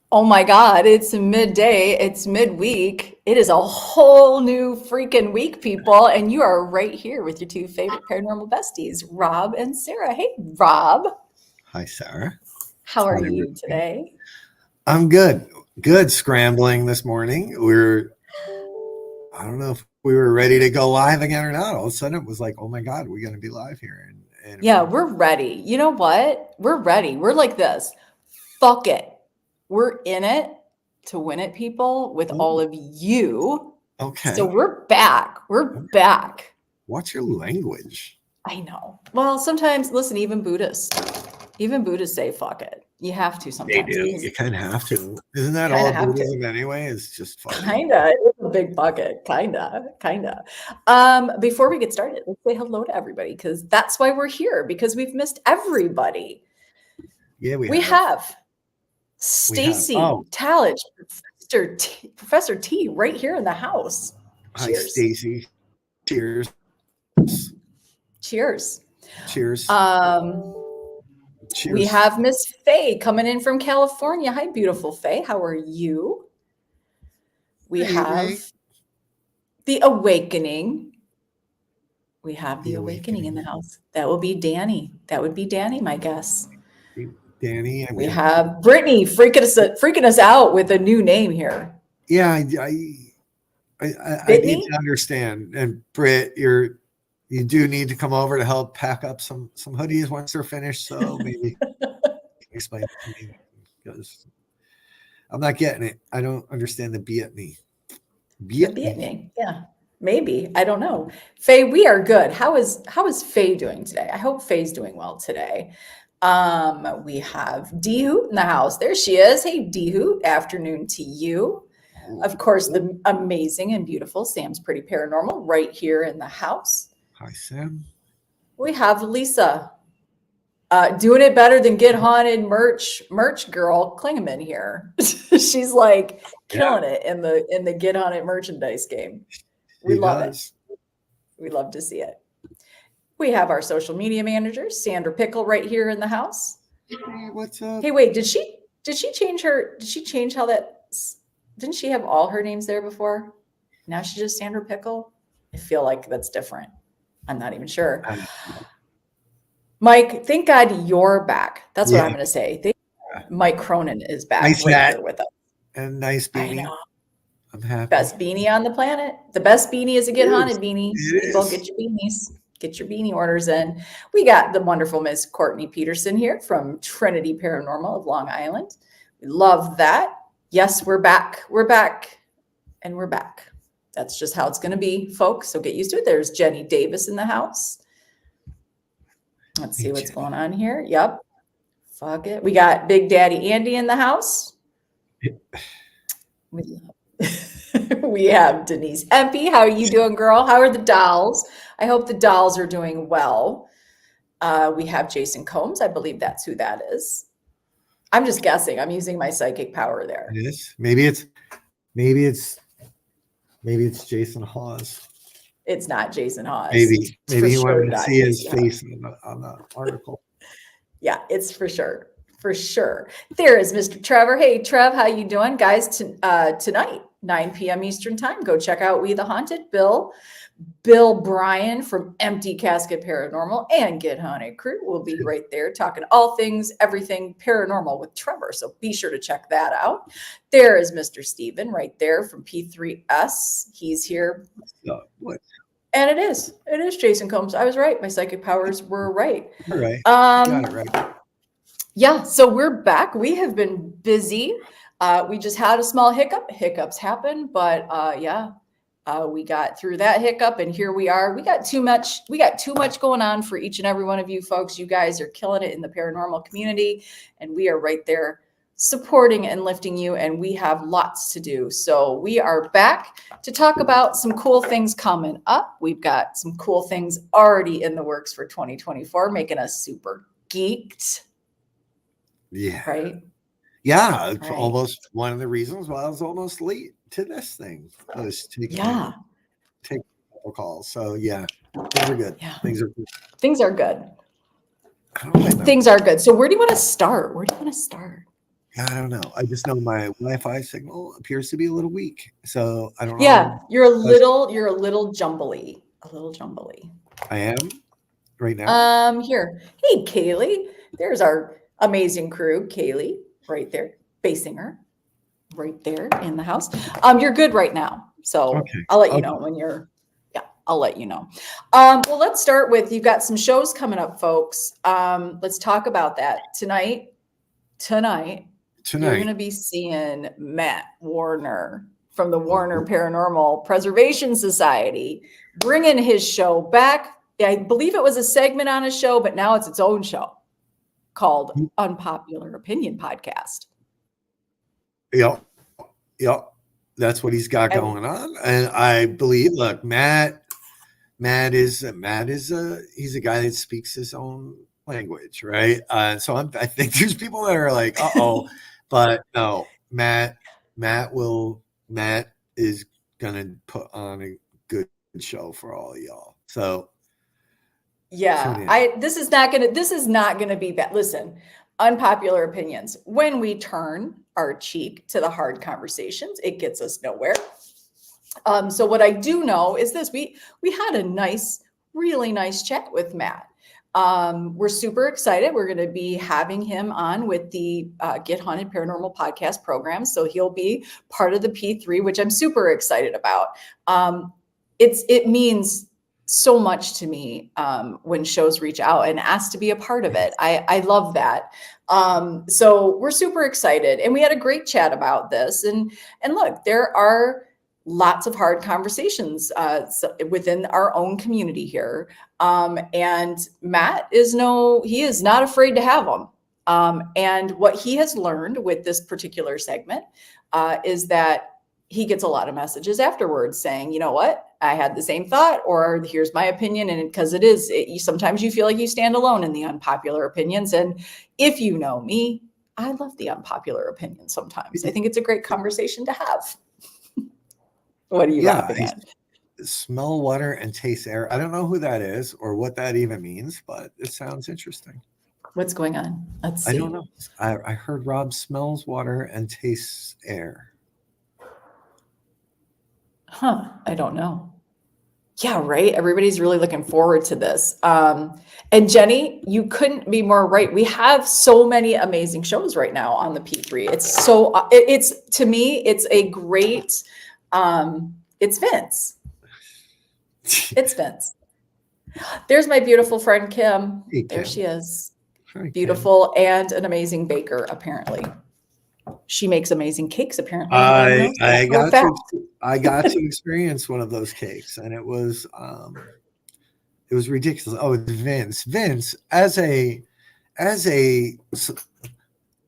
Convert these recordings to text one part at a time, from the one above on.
Oh my God, it's midday, it's midweek. It is a whole new freaking week, people. And you are right here with your two favorite paranormal besties, Rob and Sara. Hey, Rob, Hi, Sarah. how are Hi, you everybody. today? I'm good. Good scrambling this morning. I don't know if we were ready to go live again or not. All of a sudden it was like, oh my God, we're going to be live here in a Yeah, few. we're ready. You know what? We're ready. We're like this. Fuck it. We're in it to win it, people, with all Oh, of you. So okay. we're back. We're back. What's your language? I know. Well, sometimes, listen, even Buddhists say fuck it. You have to They sometimes do. because You kind of have to. Isn't that kind all of have to. Buddhism anyway? Is just fucking. Kinda. It's a big bucket. Kinda. Before we get started, let's say hello to everybody because that's why we're here, because we've missed everybody. Yeah, we We have. have We have. Stacy Oh, Tallich, Professor T, right here in the house. hi, Cheers. Stacy. Cheers. Cheers. Cheers. Um, we Cheers. have Miss Faye coming in from California. Hi, beautiful Faye. How are you? We Hey, Ray. have the Awakening. We have The the Awakening in the awakening. house. That will be Danny. That would be Danny, my guess. Danny, and we We have. have Brittany freaking us out with a new name here. Yeah, I need Brittany? to understand. And Britt, you do need to come over to help pack up some hoodies once they're finished. So maybe explain it to me because I'm not getting it. I don't understand the Vietnamese. The Vietnamese. Brittany. Yeah. Maybe. I don't know. Faye, we are good. How is Faye doing today? I hope Faye's doing well today. We have D Hoot in the house. There she is. Hey D Hoot, afternoon to you. Of course, the amazing and beautiful Sam's Pretty Paranormal right here in the house. Hi, Sam. We have Lisa doing it better than Get Haunted merch girl Klingeman here. She's like Yeah, killing it in the Get Haunted merchandise game. We he love it. does. We love to see it. We have our social media manager, Sandra Pickle, right here in the house. Hey, what's up? Hey, wait, did she change how that didn't she have all her names there before? Now she's just Sandra Pickle? I feel like that's different. I'm not even sure. Mike, thank God you're back. That's what Yeah, I'm going to say. Mike Cronin is back nice right hat here with us. and nice I beanie. know. I'm happy. Best beanie on the planet. The best beanie is a Get It Haunted is. beanie. It People, is. get your beanies. Get your beanie orders in. We got the wonderful Miss Courtney Peterson here from Trinity Paranormal of Long Island. We love that. Yes, we're back. We're back. And we're back. That's just how it's going to be, folks. So get used to it. There's Jenny Davis in the house. Let's see what's going on here. Yep. Fuck it. We got Big Daddy Andy in the house. We have Denise Empey. How are you doing, girl? How are the dolls? I hope the dolls are doing well. We have Jason Combs. I believe that's who that is. I'm just guessing. I'm using my psychic power there. It is. Maybe it's Jason Hawes. It's not Jason Hawes. Maybe It's for he sure wanted to not see his Jason Hawes. face on the article. Yeah, it's for sure. For sure. There is Mr. Trevor. Hey, Trev, how you doing? Guys, tonight, 9 p.m. Eastern time, go check out We the Haunted. Bill Bryan from Empty Casket Paranormal and Get Haunted Crew will be right there talking all things, everything paranormal with Trevor. So be sure to check that out. There is Mr. Steven right there from P3S. He's here. What? And it is Jason Combs. I was right. My psychic powers were right. All right. Got it right. Yeah, so we're back. We have been busy. We just had a small hiccup. Hiccups happen, but we got through that hiccup, and here we are. We got too much going on for each and every one of you folks. You guys are killing it in the paranormal community, and we are right there supporting and lifting you, and we have lots to do. So we are back to talk about some cool things coming up. We've got some cool things already in the works for 2024, making us super geeked. Yeah. Right. Yeah. It's Right. almost one of the reasons why I was almost late to this thing. I was taking a couple calls. So yeah, things are good. Yeah. Things are good. Things are good. I don't blame them. Things are good. So where do you want to start? I don't know. I just know my Wi-Fi signal appears to be a little weak. So I don't know. Yeah, you're a little jumbly. A little jumbly. I am right now. Here. Hey, Kaylee. There's our amazing crew. Kaylee, right there. Bass singer, right there in the house. You're good right now. So Okay. I'll let you Okay. know when you're, yeah, I'll let you know. Well, let's start with, you've got some shows coming up, folks. Let's talk about that. Tonight, you're going to be seeing Matt Warner from the Warner Paranormal Preservation Society, bringing his show back. I believe it was a segment on a show, but now it's its own show called Unpopular Opinion Podcast. Yep. That's what he's got going on. And I believe, look, Matt is he's a guy that speaks his own language, right? So I think there's people that are like, uh-oh, but no, Matt is gonna put on a good show for all of y'all. So yeah, this is not gonna be bad. Listen, unpopular opinions. When we turn our cheek to the hard conversations, it gets us nowhere. So what I do know is this: we had a really nice chat with Matt. We're super excited. We're going to be having him on with the Get Haunted Paranormal Podcast program. So he'll be part of the P3, which I'm super excited about. It means so much to me when shows reach out and ask to be a part of it. I love that. So we're super excited, and we had a great chat about this. And look, there are lots of hard conversations within our own community here. And Matt is not afraid to have them. And what he has learned with this particular segment is that he gets a lot of messages afterwards saying, you know what, I had the same thought, or here's my opinion. And because sometimes you feel like you stand alone in the unpopular opinions. And if you know me, I love the unpopular opinion sometimes. I think it's a great conversation to have. What are you laughing at? Smell water and taste air. I don't know who that is or what that even means, but it sounds interesting. What's going on? Let's see. I don't know. I heard Rob smells water and tastes air. Huh. I don't know. Yeah, right. Everybody's really looking forward to this. And Jenny, you couldn't be more right. We have so many amazing shows right now on the P3. It's to me, it's a great, it's Vince. It's Vince. There's my beautiful friend, Kim. Hey, Kim. There she is. Hi, beautiful Kim. And an amazing baker, apparently. She makes amazing cakes, apparently. I got to experience one of those cakes, and it was ridiculous. Oh, it's Vince as an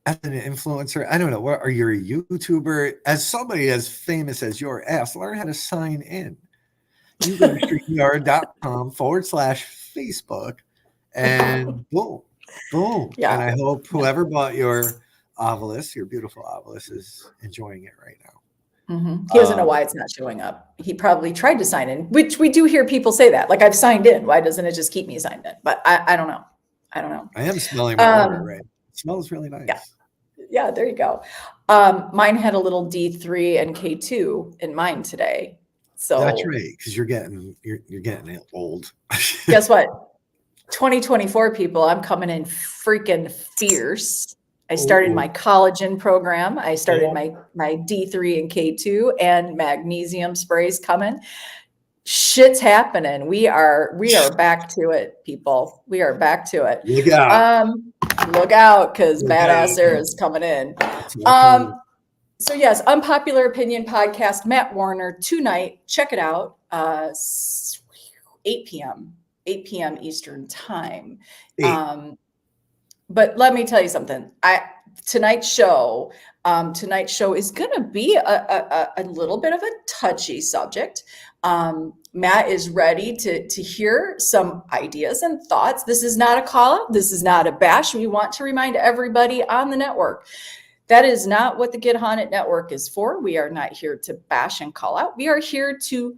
influencer. I don't know. What are you, a YouTuber? As somebody as famous as your ass, learn how to sign in. You go to streamyard.com/Facebook, and boom. Yeah. And I hope whoever bought your beautiful obelisk, is enjoying it right now. Mm-hmm. He doesn't know why it's not showing up. He probably tried to sign in, which we do hear people say that. Like, I've signed in. Why doesn't it just keep me signed in? But I don't know. I am smelling my water, right? It smells really nice. Yeah, there you go. Mine had a little D3 and K2 in mine today. So that's right, because you're getting old. Guess what? 2024 people, I'm coming in freaking fierce. I started my collagen program. I started my D3 and K2, and magnesium sprays coming. Shit's happening. We are back to it, people. We are back to it. Look out. Look out, because Badass Sara is coming in. So yes, Unpopular Opinion Podcast, Matt Warner, tonight. Check it out. 8 p.m. Eastern time. But let me tell you something. Tonight's show is going to be a little bit of a touchy subject. Matt is ready to hear some ideas and thoughts. This is not a call out. This is not a bash. We want to remind everybody on the network, that is not what the Get Haunted Network is for. We are not here to bash and call out. We are here to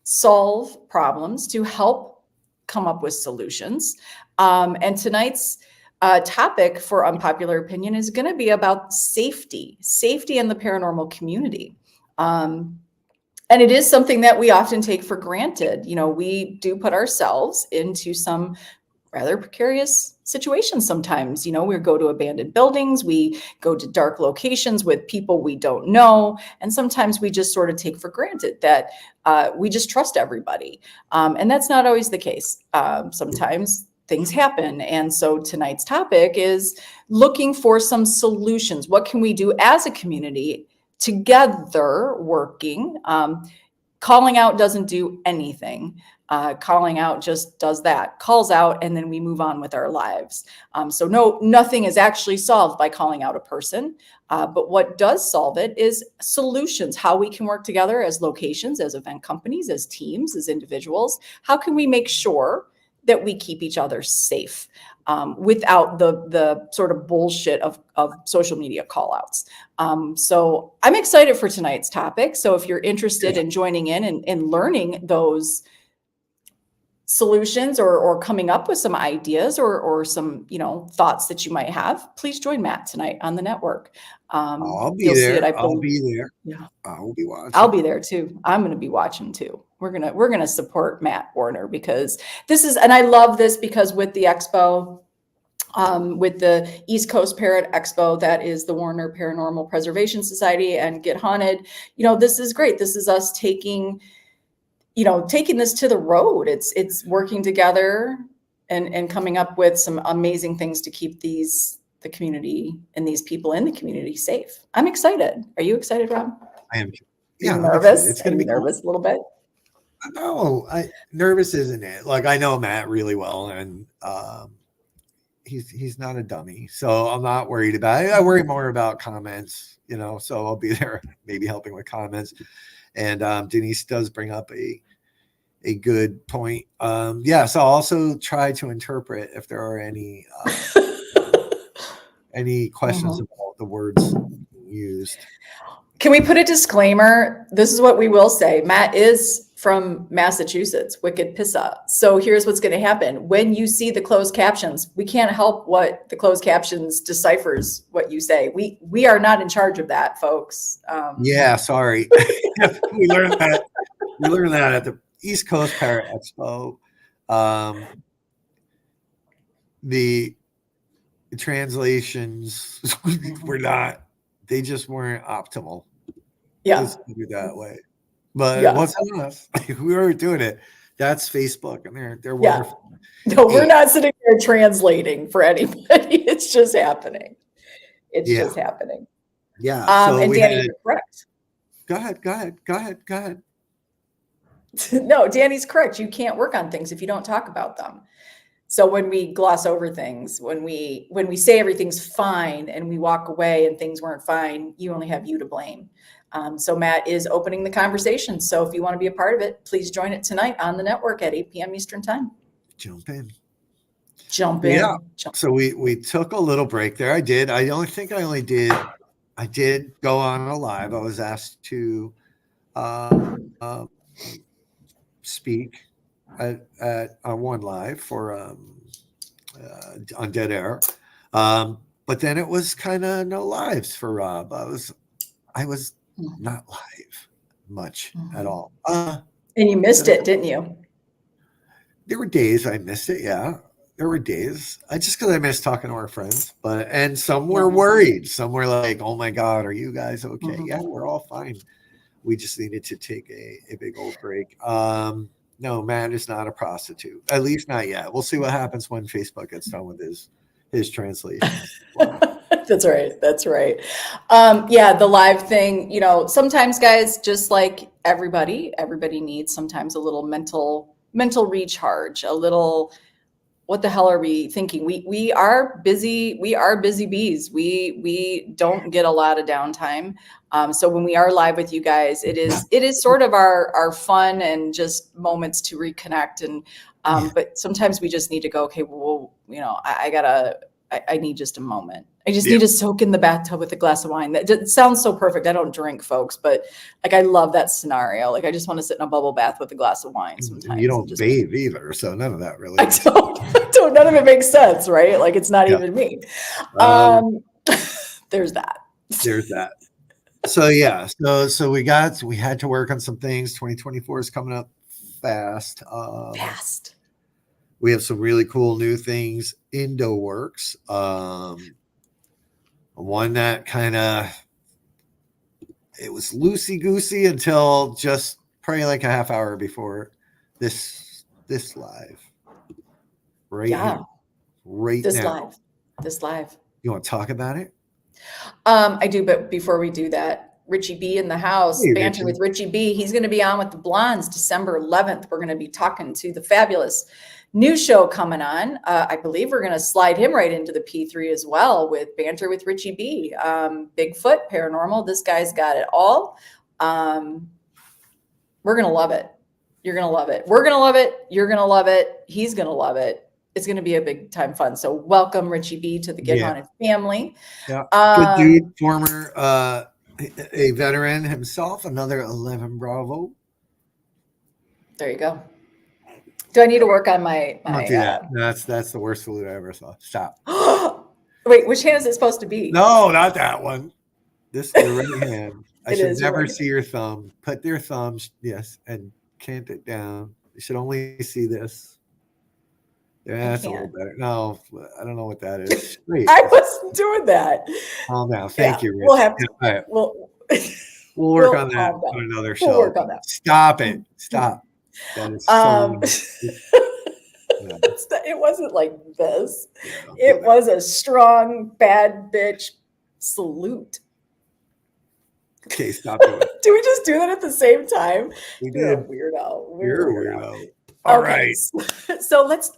solve problems, to help come up with solutions. And tonight's topic for Unpopular Opinion is going to be about safety in the paranormal community. And it is something that we often take for granted. You know, we do put ourselves into some rather precarious situations sometimes. You know, we go to abandoned buildings, we go to dark locations with people we don't know, and sometimes we just sort of take for granted that we just trust everybody. And that's not always the case. Sometimes things happen. And so tonight's topic is looking for some solutions. What can we do as a community together working? Calling out doesn't do anything. Calling out just does that, calls out, and then we move on with our lives. So nothing is actually solved by calling out a person. But what does solve it is solutions, how we can work together as locations, as event companies, as teams, as individuals. How can we make sure that we keep each other safe without the sort of bullshit of social media call outs. So I'm excited for tonight's topic. So if you're interested in joining in and learning those solutions or coming up with some ideas or some, thoughts that you might have, please join Matt tonight on the network. I'll be there. I'll be there. Yeah. I'll be watching. I'll be there too. I'm going to be watching too. We're going to support Matt Warner because and I love this because with the expo, with the East Coast Parrot Expo, that is the Warner Paranormal Preservation Society and Get Haunted. This is great. This is us taking this to the road. It's working together and coming up with some amazing things to keep the community and these people in the community safe. I'm excited. Are you excited, Rob? I am. Yeah, nervous. It's going to be nervous a little bit. No, nervous isn't it? Like I know Matt really well, and he's not a dummy, so I'm not worried about it. I worry more about comments, so I'll be there maybe helping with comments. And Denise does bring up a good point. So I'll also try to interpret if there are any questions about the words used. Can we put a disclaimer? This is what we will say. Matt is from Massachusetts, Wicked Pissa. So here's what's going to happen. When you see the closed captions, we can't help what the closed captions deciphers what you say. We are not in charge of that, folks. Yeah, sorry. We learned that. We learned that at the East Coast Parrot Expo. The translations were not. They just weren't optimal. Yeah, let's do it that way. But what's on us? We were doing it. That's Facebook, and they're wonderful. No, we're not sitting there translating for anybody. It's just happening. It's just happening. Yeah. And Danny, you're correct. Go ahead. No, Danny's correct. You can't work on things if you don't talk about them. So when we gloss over things, when we say everything's fine and we walk away and things weren't fine, you only have you to blame. So Matt is opening the conversation. So if you want to be a part of it, please join it tonight on the network at 8 p.m. Eastern time. Jump in. Yeah. So we took a little break there. I did. I did go on a live. I was asked to speak at one live for on Dead Air. But then it was kind of no lives for Rob. I was not live much at all. And you missed it, didn't you? There were days I missed it. Yeah, there were days. Because I missed talking to our friends. And some were worried. Some were like, "Oh my God, are you guys okay?" Yeah, we're all fine. We just needed to take a big old break. No, Matt is not a prostitute. At least not yet. We'll see what happens when Facebook gets done with his translation. That's right. The live thing, sometimes guys, just like everybody needs sometimes a little mental recharge, a little, what the hell are we thinking? We are busy bees. We don't get a lot of downtime. So when we are live with you guys, it is sort of our fun and just moments to reconnect. And but sometimes we just need to go, okay, well, I need just a moment. I just need to soak in the bathtub with a glass of wine. That sounds so perfect. I don't drink, folks, but I love that scenario. I just want to sit in a bubble bath with a glass of wine sometimes. You don't bathe either, so none of that really. I So none of it makes sense, right? Like it's not Yeah. even me. There's that. There's that. So yeah, so we had to work on some things. 2024 is coming up fast. Fast. We have some really cool new things in the works. One that kind of it was loosey goosey until just probably like a half hour before this live. Right Yeah. here, right This now. live. You want to talk about it? I do, but before we do that, Richie B in the house, Hey, banter Richie. with Richie B. He's going to be on with the Blondes December 11th. We're going to be talking to the fabulous new show coming on. I believe we're going to slide him right into the P3 as well with banter with Richie B. Bigfoot, paranormal. This guy's got it all. We're going to love it. You're going to love it. We're going to love it. You're going to love it. He's going to love it. It's going to be a big time fun. So welcome Richie B to the Get Haunted family. Yeah. Good dude, former a veteran himself, another 11 Bravo. There you go. Do I need to work on my Don't do that. That's the worst salute I ever saw. Stop. Wait, which hand is it supposed to be? No, not that one. This is your right hand. I should never right. see your thumb. Put their thumbs, yes, and cant it down. You should only see this. Yeah, that's a little better. No, I don't know what that is. Wait, I wasn't doing that. Calm down. Thank you, Rich. We'll have to. Yeah, right. We'll work on that on another show. Work on that. Stop it. Stop. That is so. It wasn't like this. It was a strong, bad bitch salute. Okay, stop doing it. Do we just do that at the same time? We did. You're a weirdo. You're a weirdo. All right. So let's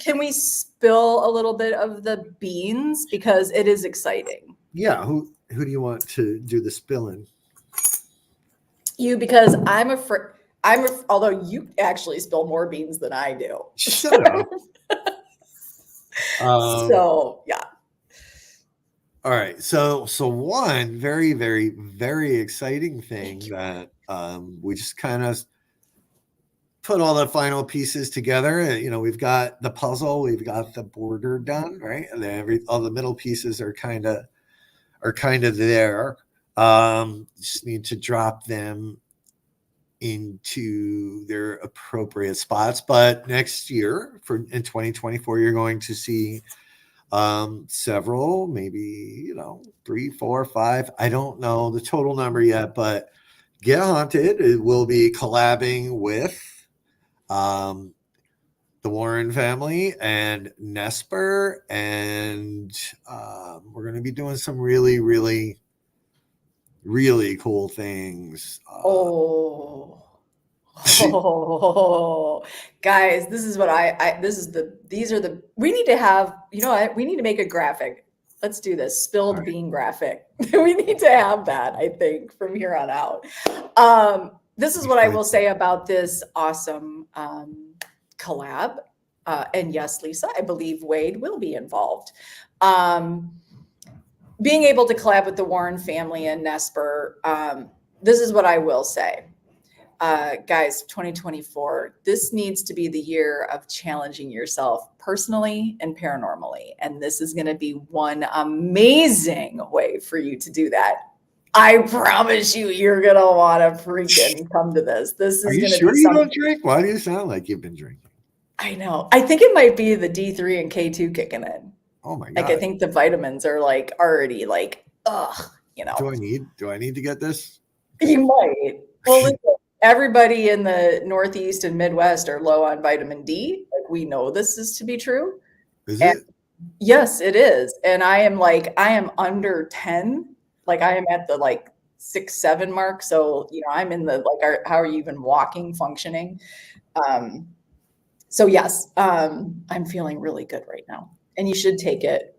can we spill a little bit of the beans because it is exciting. Yeah. Who do you want to do the spilling? You, because I'm afraid. Although you actually spill more beans than I do. Shut up. So yeah. All right. So one very, very, very exciting thing that we just kind of put all the final pieces together. You know, we've got the puzzle, we've got the border done, right? And then all the middle pieces are kind of there. Just need to drop them into their appropriate spots. But next year, in 2024, you're going to see several, maybe 3, 4, 5. I don't know the total number yet, but Get Haunted, it will be collabing with the Warren family and Nesper, and we're going to be doing some really, really, really cool things. Guys, this is what we need to have, we need to make a graphic. Let's do this spilled bean graphic. We need to have that, I think, from here on out. This is what I will say about this awesome collab. And yes, Lisa, I believe Wade will be involved. Being able to collab with the Warren family and Nesper, this is what I will say. Guys, 2024, this needs to be the year of challenging yourself personally and paranormally. And this is going to be one amazing way for you to do that. I promise you're going to want to freaking come to this. This is going to be you don't drink? Why do you sound like you've been drinking? I know. I think it might be the D3 and K2 kicking in. Oh my God. Like, I think the vitamins are like already like, Do I need to get this? You might. Well, listen, everybody in the Northeast and Midwest are low on vitamin D. Like, we know this is to be true. Is it? Yes, it is. And I am under 10. Like, I am at the 6, 7 mark. So, I'm in the how are you even walking, functioning? So yes, I'm feeling really good right now. And you should take it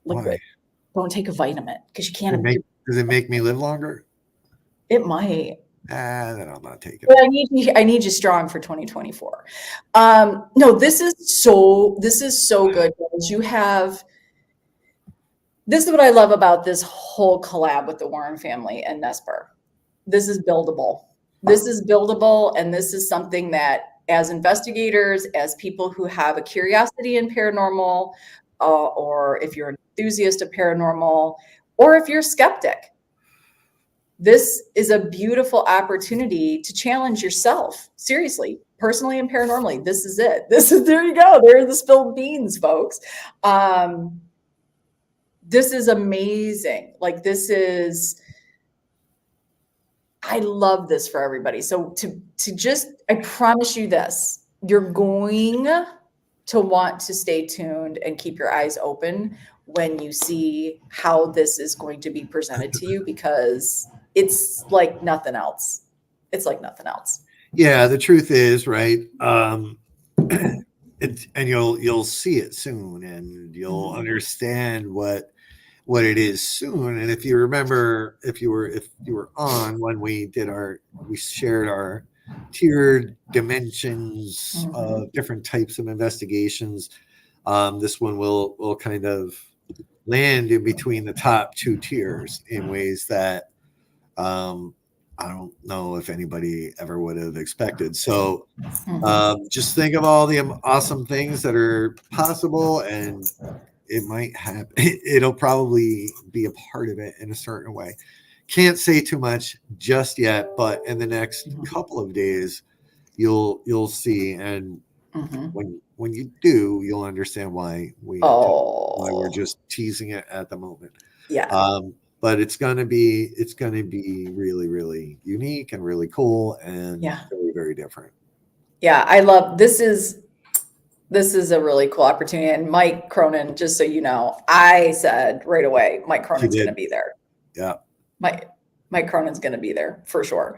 liquid. Don't take a vitamin because you can't. Does it make me live longer? It might. Then I'm not taking But I need you strong for 2024. No, this is so good. This is what I love about this whole collab with the Warren family and Nesper. This is buildable. And this is something that as investigators, as people who have a curiosity in paranormal, or if you're an enthusiast of paranormal, or if you're a skeptic, this is a beautiful opportunity to challenge yourself. Seriously, personally and paranormally, this is it. There you go. There are the spilled beans, folks. This is amazing. Like, I love this for everybody. So I promise you this, you're going to want to stay tuned and keep your eyes open when you see how this is going to be presented to you, because it's like nothing else. It's like nothing else. Yeah, the truth is, right. And you'll see it soon, and you'll understand what it is soon. And if you remember, if you were on when we shared our tiered dimensions of different types of investigations, this one will kind of land in between the top two tiers in ways that I don't know if anybody ever would have expected. So just think of all the awesome things that are possible, and it might happen. It'll probably be a part of it in a certain way. Can't say too much just yet, but in the next couple of days, you'll see, and when you do, you'll understand why we're just teasing it at the moment. Yeah. But it's gonna be really, really unique and really cool and very, very different. Yeah, I love this. This is a really cool opportunity. And Mike Cronin, just so you know, I said right away, Mike Cronin's going to be there. Yeah. Mike Cronin's going to be there for sure.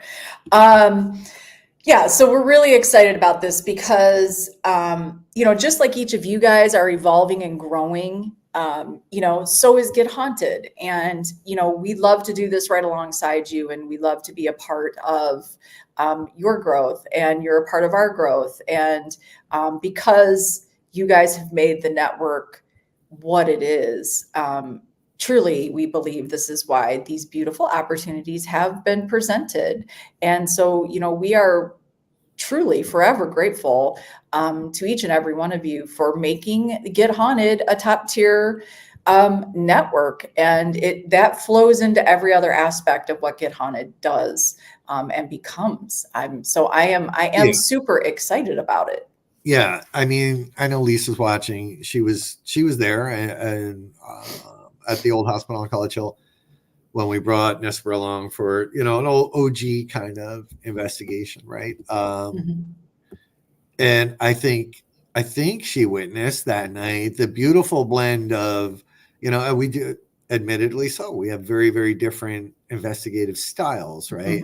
Yeah, so we're really excited about this because, just like each of you guys are evolving and growing, so is Get Haunted. And, we love to do this right alongside you, and we love to be a part of your growth, and you're a part of our growth. And because you guys have made the network what it is, truly, we believe this is why these beautiful opportunities have been presented. And so, we are truly forever grateful to each and every one of you for making Get Haunted a top tier network. And that flows into every other aspect of what Get Haunted does and becomes. I am super excited about it. Yeah, I mean, I know Lisa's watching. She was there and at the old hospital on College Hill when we brought Nesper along for an old OG kind of investigation, right? And I think she witnessed that night the beautiful blend of we do, admittedly so, we have very, very different investigative styles, right?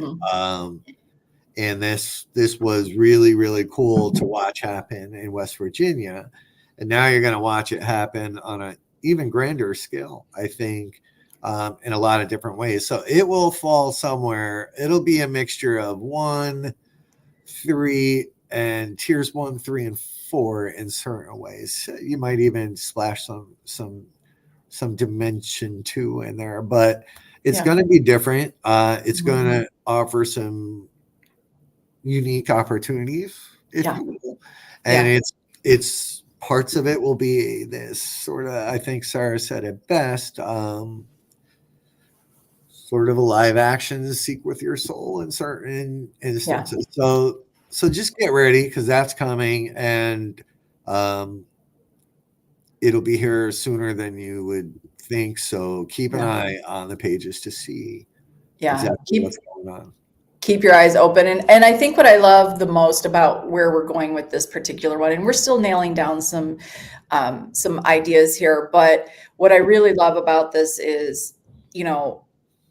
And this was really, really cool to watch happen in West Virginia. And now you're going to watch it happen on an even grander scale, I think, in a lot of different ways. So it will fall somewhere. It'll be a mixture of 1, 3, and tiers 1, 3, and 4 in certain ways. You might even splash some dimension 2 in there, but it's going to be different. It's going to offer some unique opportunities, if you will. And it's parts of it will be this sort of, I think Sarah said it best, sort of a live action Seek with Your Soul in certain instances. So just get ready, because that's coming, and it'll be here sooner than you would think. So keep an eye on the pages to see exactly what's going on. Keep your eyes open. And I think what I love the most about where we're going with this particular one, and we're still nailing down some ideas here, but what I really love about this is,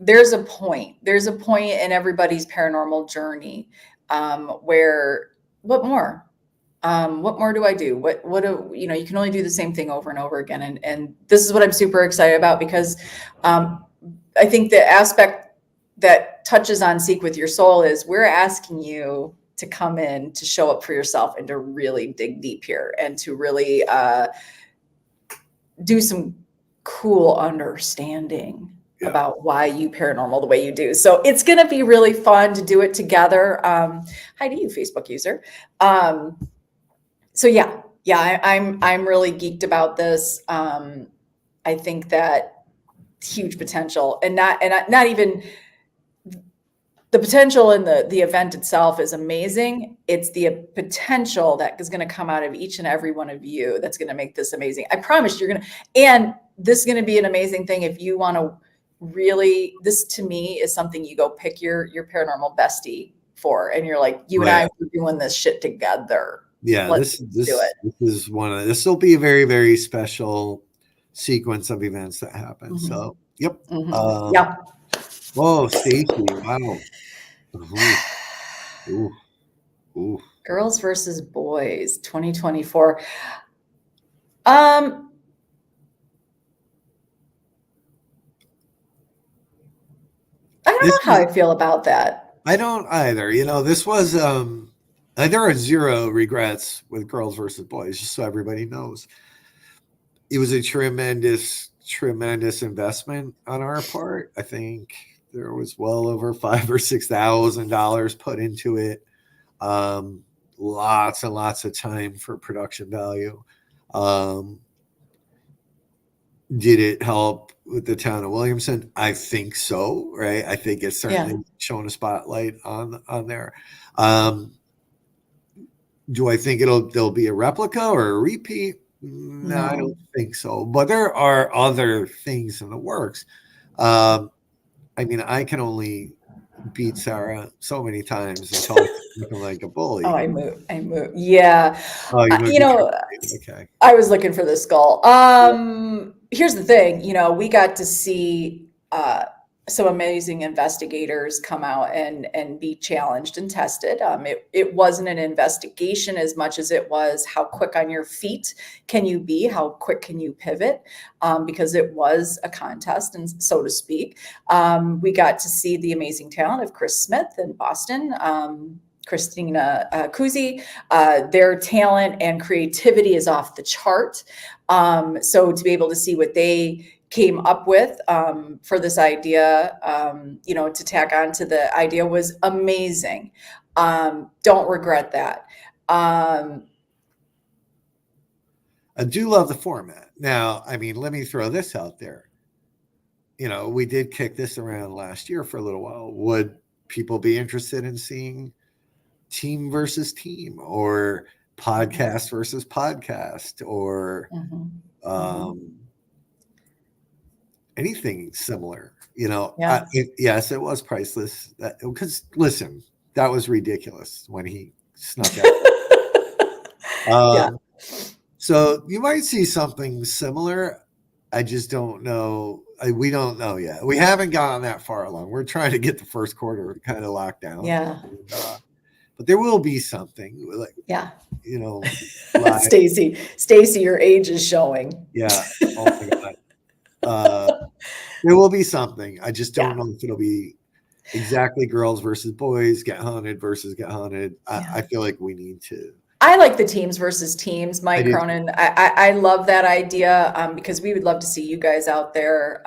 there's a point in everybody's paranormal journey where what more do I do? You can only do the same thing over and over again. And this is what I'm super excited about, because I think the aspect that touches on Seek with Your Soul is we're asking you to come in, to show up for yourself, and to really dig deep here, and to really do some cool understanding about why you paranormal the way you do. So it's going to be really fun to do it together. Hi to you, Facebook user. So yeah, I'm really geeked about this. I think that huge potential, and not even the potential in the event itself is amazing. It's the potential that is going to come out of each and every one of you that's going to make this amazing. I promise you're going to, and this is going to be an amazing thing if you want to really, this to me is something you go pick your paranormal bestie for, and you're like, you and I are doing this shit together. Yeah, Let's do it. This is this will be a very, very special sequence of events that happen. Mm-hmm. So, yep. Mm-hmm. Yeah. Whoa, Stacy! Wow. Ooh. Ooh. Girls versus boys, 2024. I don't know how I feel about that. I don't either. You know, this was there are zero regrets with girls versus boys, just so everybody knows. It was a tremendous investment on our part. I think there was well over $5,000 or $6,000 put into it. Lots and lots of time for production value. Did it help with the town of Williamson? I think so, right? I think it's certainly shown a spotlight on there. Do I think there'll be a replica or a repeat? No, I don't think so. But there are other things in the works. I mean, I can only beat Sarah so many times until I'm looking like a bully. Oh, I move. Yeah. Oh, you know, okay. I was looking for the skull. Here's the thing, we got to see some amazing investigators come out and be challenged and tested. It wasn't an investigation as much as it was how quick on your feet can you be, how quick can you pivot, because it was a contest, and so to speak. We got to see the amazing talent of Chris Smith in Boston, Christina Kuzi. Their talent and creativity is off the chart. So to be able to see what they came up with for this idea, to tack on to the idea was amazing. Don't regret that. I do love the format. Now, I mean, let me throw this out there. We did kick this around last year for a little while. Would people be interested in seeing team versus team, or podcast versus podcast, or anything similar? Yes, it was priceless. Because listen, that was ridiculous when he snuck out. So you might see something similar. I just don't know. We don't know yet. We haven't gotten that far along. We're trying to get the first quarter kind of locked down. Yeah. But there will be something like, Stacy, your age is showing. Yeah. Oh my God. There will be something. I just don't know if it'll be exactly girls versus boys, get haunted versus get haunted. I feel like we need to. I like the teams versus teams, Mike Cronin. I love that idea because we would love to see you guys out there.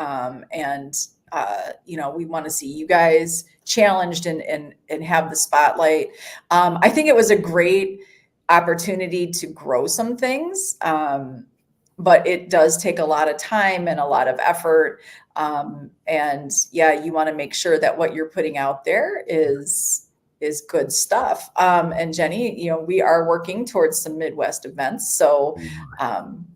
We want to see you guys challenged and have the spotlight. I think it was a great opportunity to grow some things, but it does take a lot of time and a lot of effort. You want to make sure that what you're putting out there is good stuff. And Jenny, we are working towards some Midwest events. So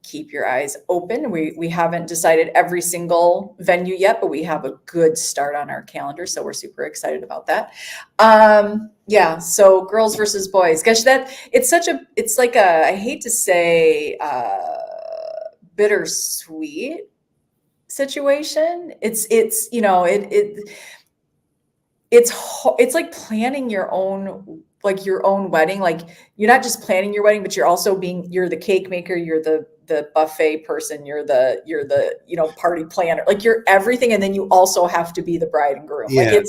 keep your eyes open. We haven't decided every single venue yet, but we have a good start on our calendar. So we're super excited about that. So girls versus boys. Gosh, it's like I hate to say bittersweet situation. It's like planning your own wedding. Like, you're not just planning your wedding, but you're the cake maker, you're the buffet person, you're the party planner, like you're everything. And then you also have to be the bride and groom. Like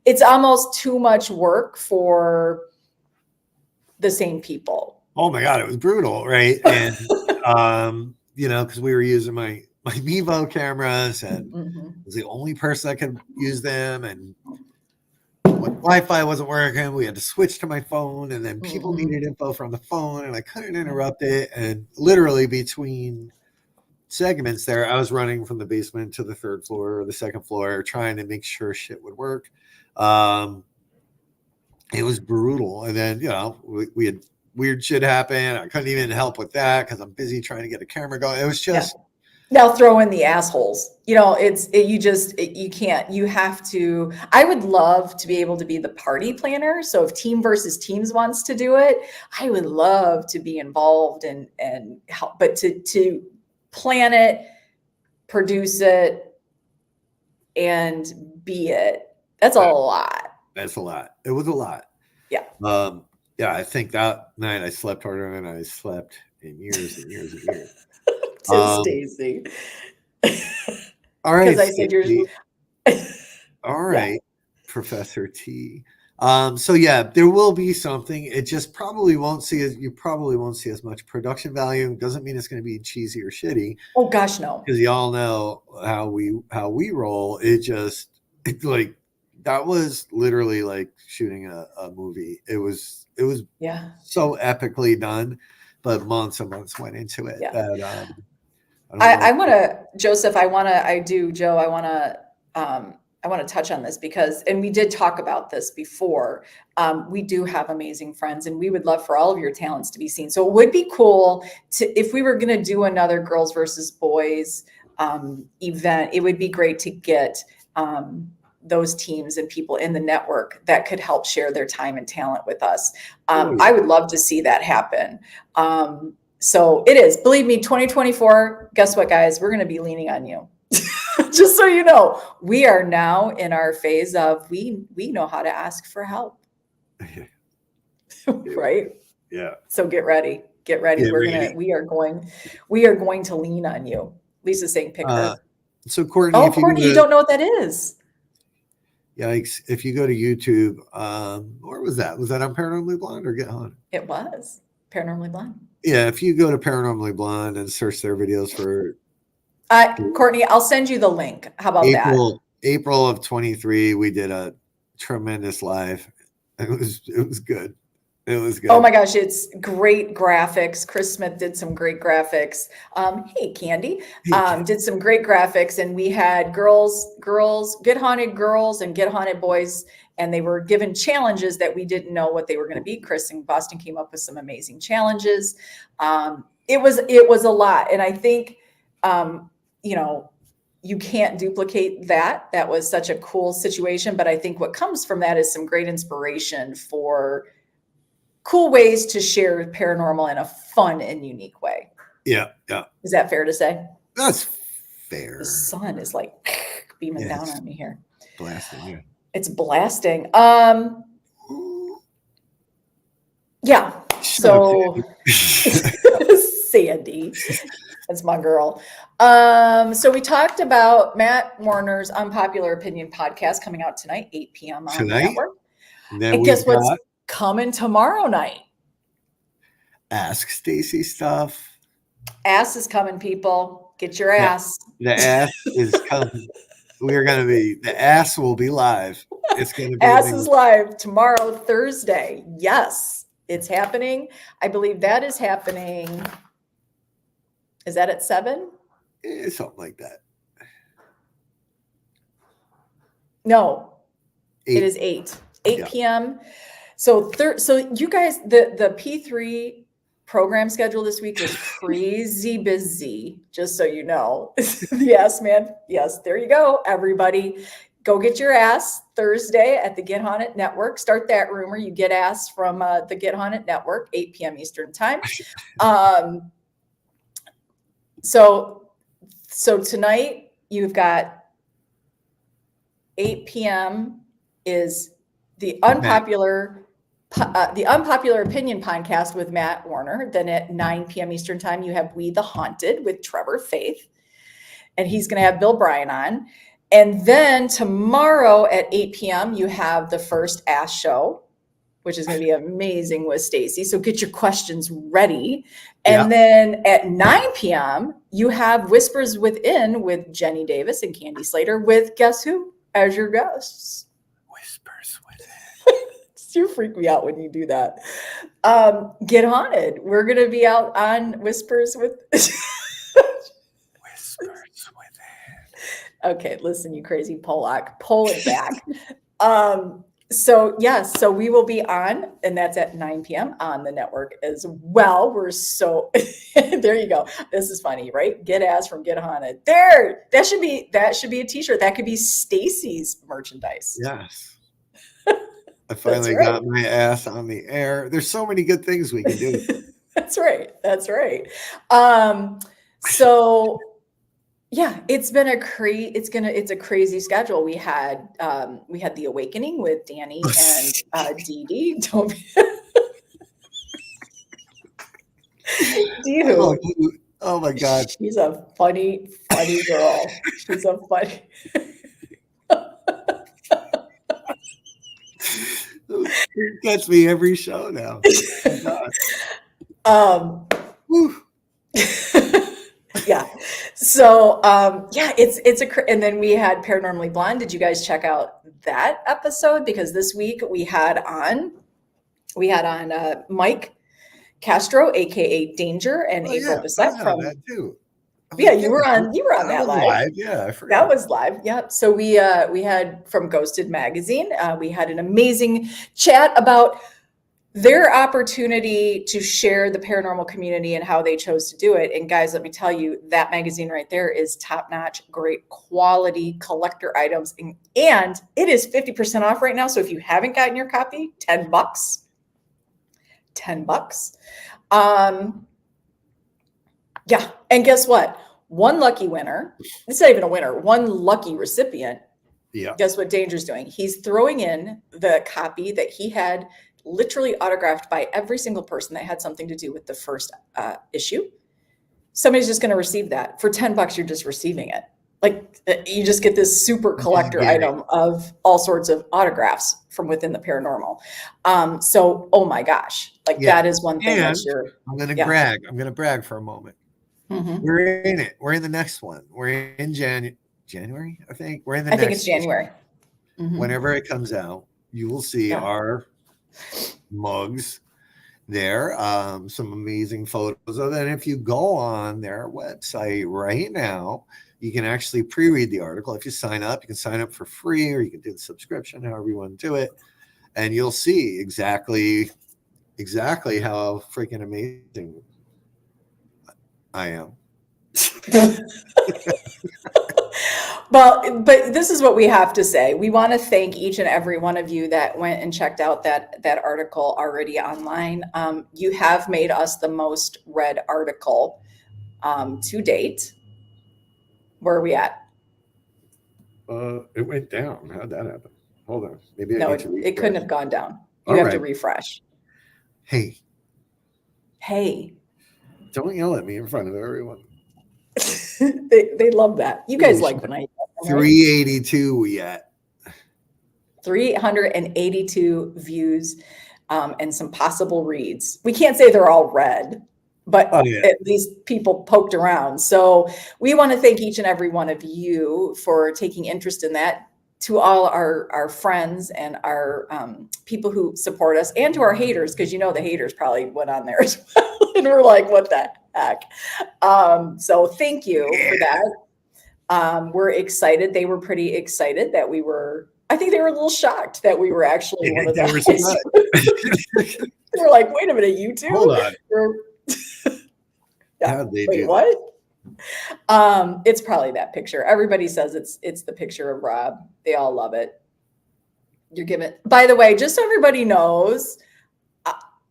it's almost too much work for the same people. Oh my God, it was brutal, right? And because we were using my my Mevo cameras, and Mhm. I was the only person that could use them. And when Wi-Fi wasn't working, we had to switch to my phone, and then people Mhm. needed info from the phone, and I couldn't interrupt it. And literally between segments there, I was running from the basement to the third floor or the second floor, trying to make sure shit would work. It was brutal. And then, we had weird shit happen. I couldn't even help with that because I'm busy trying to get a camera going. It was Yeah. just, Now throw in the assholes. You know, you can't, you have to. I would love to be able to be the party planner. So if Team versus Teams wants to do it, I would love to be involved and help, but to plan it, produce it, and be it. That's a lot. that's a lot. It was a lot. Yeah. Yeah, I think that night I slept harder than I slept in years and years and years. To Stacy. All right, Because I said you're Stacey. All Yeah. right, Professor T. So yeah, there will be something. It just probably won't see as you probably won't see as much production value. Doesn't mean it's going to be cheesy or shitty, Oh gosh, no. because y'all know how we roll. It's like that was literally like shooting a movie. It was Yeah. so epically done, but months and months went into it. Yeah. That I don't I know. want to, Joseph, I want to, I do, Joe, I want to touch on this because, and we did talk about this before. We do have amazing friends and we would love for all of your talents to be seen. So it would be cool if we were going to do another girls versus boys event, it would be great to get those teams and people in the network that could help share their time and talent with us. Oh, yeah. I would love to see that happen. So it is, believe me, 2024, guess what, guys? We're going to be leaning on you. Just so you know, we are now in our phase of we know how to ask for help. Right? Yeah. So get ready. Get ready. Yeah, We are going to lean on you. Lisa's saying pick her. So Courtney, Oh, if you Courtney, you don't know what that is. Yikes. If you go to YouTube, where was that? Was that on Paranormally Blonde or Get Haunted? It was Paranormally Blonde. Yeah, if you go to Paranormally Blonde and search their videos for Courtney, I'll send you the link. How about April of 23, we did a tremendous live. It was good. It was good. Oh my gosh, it's great graphics. Chris Smith did some great graphics. Hey, Candy, did some great graphics, and we had girls, Get Haunted girls and Get Haunted boys, and they were given challenges that we didn't know what they were going to be. Chris and Boston came up with some amazing challenges. It was a lot, and I think you can't duplicate that. That was such a cool situation, but I think what comes from that is some great inspiration for cool ways to share paranormal in a fun and unique way. Yeah, yeah. Is that fair to say? That's fair. The sun is like beaming down on me here. Blasting, yeah. It's blasting. Yeah. So Sandy. That's my girl. So we talked about Matt Warner's Unpopular Opinion podcast coming out tonight, 8 p.m. on the network. And guess what's coming tomorrow night? Ask Stacy stuff. Ass is coming, people. Get your ass. The ass is coming. The ass will be live. It's going to be Ass is live tomorrow, Thursday. Yes, it's happening. I believe that is happening. Is that at 7? Something like that. No, 8. It is 8 p.m. So you guys, the P3 program schedule this week was crazy busy, just so you know. Yes, man. Yes, there you go. Everybody go get your ass Thursday at the Get Haunted Network. Start that rumor. You get ass from the Get Haunted Network, 8 p.m. Eastern time. So tonight you've got 8 p.m. is the unpopular opinion podcast with Matt Warner. Then at 9 p.m. Eastern time, you have We the Haunted with Trevor Faith, and he's going to have Bill Bryan on. And then tomorrow at 8 p.m., you have the first Ass Show which is going to be amazing with Stacy. So get your questions ready. And then at 9 p.m., you have Whispers Within with Jenny Davis and Candy Slater with guess who as your guests? Whispers Within. You freak me out when you do that. Get Haunted. We're going to be out on Whispers with... Whispers Within. Okay, listen, you crazy Pollock. Pull it back. So we will be on, and that's at 9 p.m. on the network as well. We're so there you go. This is funny, right? Get ass from Get Haunted. There, that should be a t-shirt. That could be Stacy's merchandise. Yes. I finally got my ass on the air. There's so many good things we can do. That's right. So yeah, it's a crazy schedule. We had The Awakening with Danny and Dee Dee. Don't be Oh, oh my God. She's a funny girl. She's a funny. You catch me every show now. Woo. Yeah. So, and then we had Paranormally Blonde. Did you guys check out that episode? Because this week we had on Mike Castro, aka Danger, and April Bissett from that too. Yeah, you were on that live. Yeah, I forgot. That was live. Yeah. So we had from Ghosted Magazine. We had an amazing chat about their opportunity to share the paranormal community and how they chose to do it. And guys, let me tell you, that magazine right there is top-notch, great quality collector items. And it is 50% off right now. So if you haven't gotten your copy, $10. Yeah. And guess what? One lucky winner, it's not even a winner, one lucky recipient. Yeah. Guess what Danger's doing? He's throwing in the copy that he had literally autographed by every single person that had something to do with the first issue. Somebody's just going to receive that. For $10, you're just receiving it. Like, you just get this super collector item of all sorts of autographs from within the paranormal. So, oh my gosh, that is one thing that you're. I'm going to brag. I'm going to brag for a moment. Mm-hmm. We're in it. We're in the next one. We're in January, I think. We're in the I think it's January. Mm-hmm. Whenever it comes out, you will see our mugs there. Some amazing photos of it. And if you go on their website right now, you can actually pre-read the article. If you sign up, you can sign up for free, or you can do the subscription, however you want to do it. And you'll see exactly how freaking amazing I am. Well, but this is what we have to say. We want to thank each and every one of you that went and checked out that article already online. You have made us the most read article to date. Where are we at? It went down. How'd that happen? Hold on. Maybe it couldn't have gone down. You have to refresh. Hey. Don't yell at me in front of everyone. they love that. You guys like when I yell, right? 382 yet. 382 views and some possible reads. We can't say they're all read, but at least people poked around. So we want to thank each and every one of you for taking interest in that. To all our friends and our people who support us, and to our haters, because the haters probably went on there as well. And we're like, what the heck? So thank you for that. We're excited. They were pretty excited that we were. I think they were a little shocked that we were actually one of the. They were like, wait a minute, you two? Hold on. How'd they do what? It's probably that picture. Everybody says it's the picture of Rob. They all love it. You're giving. By the way, just so everybody knows,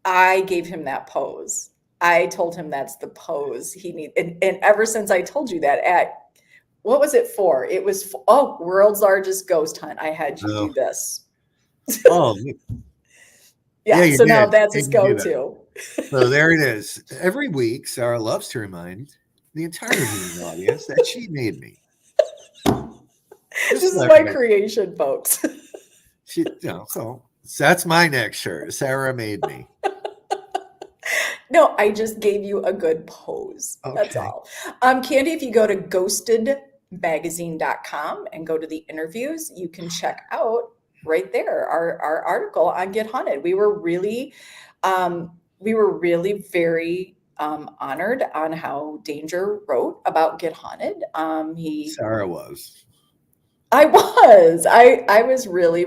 I gave him that pose. I told him that's the pose he needs. And ever since I told you that what was it for? It was world's largest ghost hunt. I had you do this. Oh. Yeah. So now that's his go-to. So there it is. Every week, Sarah loves to remind the entire viewing audience that she made me. This is my creation, folks. So That's my next shirt. Sarah made me. No, I just gave you a good pose. That's Okay. all. Candy, if you go to ghostedmagazine.com and go to the interviews, you can check out right there our article on Get Hunted. We were really very honored on how Danger wrote about Get Hunted. Sarah was. I was really,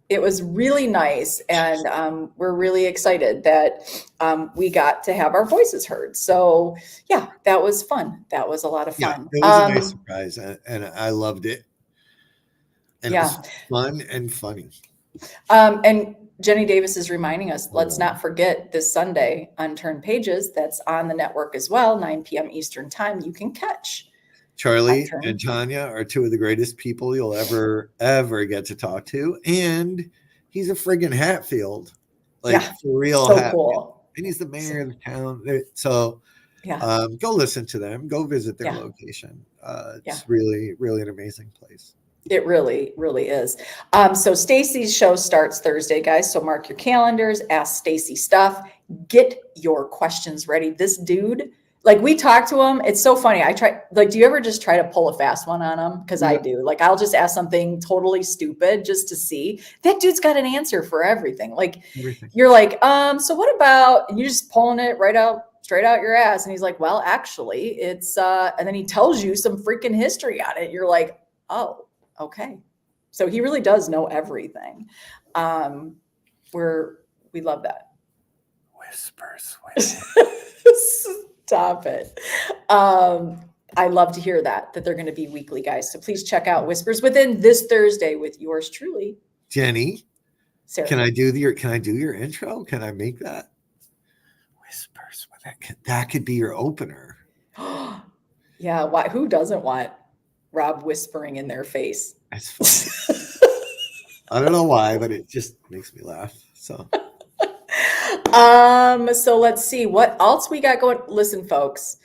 it was really nice, and we're really excited that we got to have our voices heard. So yeah, that was fun. That was a lot of Yeah, fun. it was a nice surprise, and I loved it. And it Yeah. was fun and funny. And Jenny Davis is reminding us, let's Oh. not forget this Sunday, Unturned Pages, that's on the network as well, 9 p.m. Eastern time. You can catch Charlie Unturned. and Tanya are two of the greatest people you'll ever get to talk to, and he's a friggin' Hatfield, like Yeah, for real so Hatfield, cool. and he's the mayor of the town. So Yeah, go listen to them. Go visit their yeah, location. yeah. It's really an amazing place. It really is. So Stacy's show starts Thursday, guys. So mark your calendars, ask Stacy stuff, get your questions ready. This dude, like we talked to him. It's so funny. Do you ever just try to pull a fast one on him? Because I Yeah. do. Like I'll just ask something totally stupid just to see. That dude's got an answer for everything. Like Everything. you're like, so what about, and you're just pulling it straight out your ass. And he's like, well, actually, it's and then he tells you some freaking history on it. You're like, oh. Okay. So he really does know everything. We love that. Whispers. Stop it. I love to hear that they're going to be weekly, guys. So please check out Whispers Within this Thursday with yours truly, Jenny, Sarah. can I do your intro? Can I make that? Whispers. That could be your opener. Yeah. Why? Who doesn't want Rob whispering in their face? That's funny. I don't know why, but it just makes me laugh. So so let's see what else we got going. Listen, folks,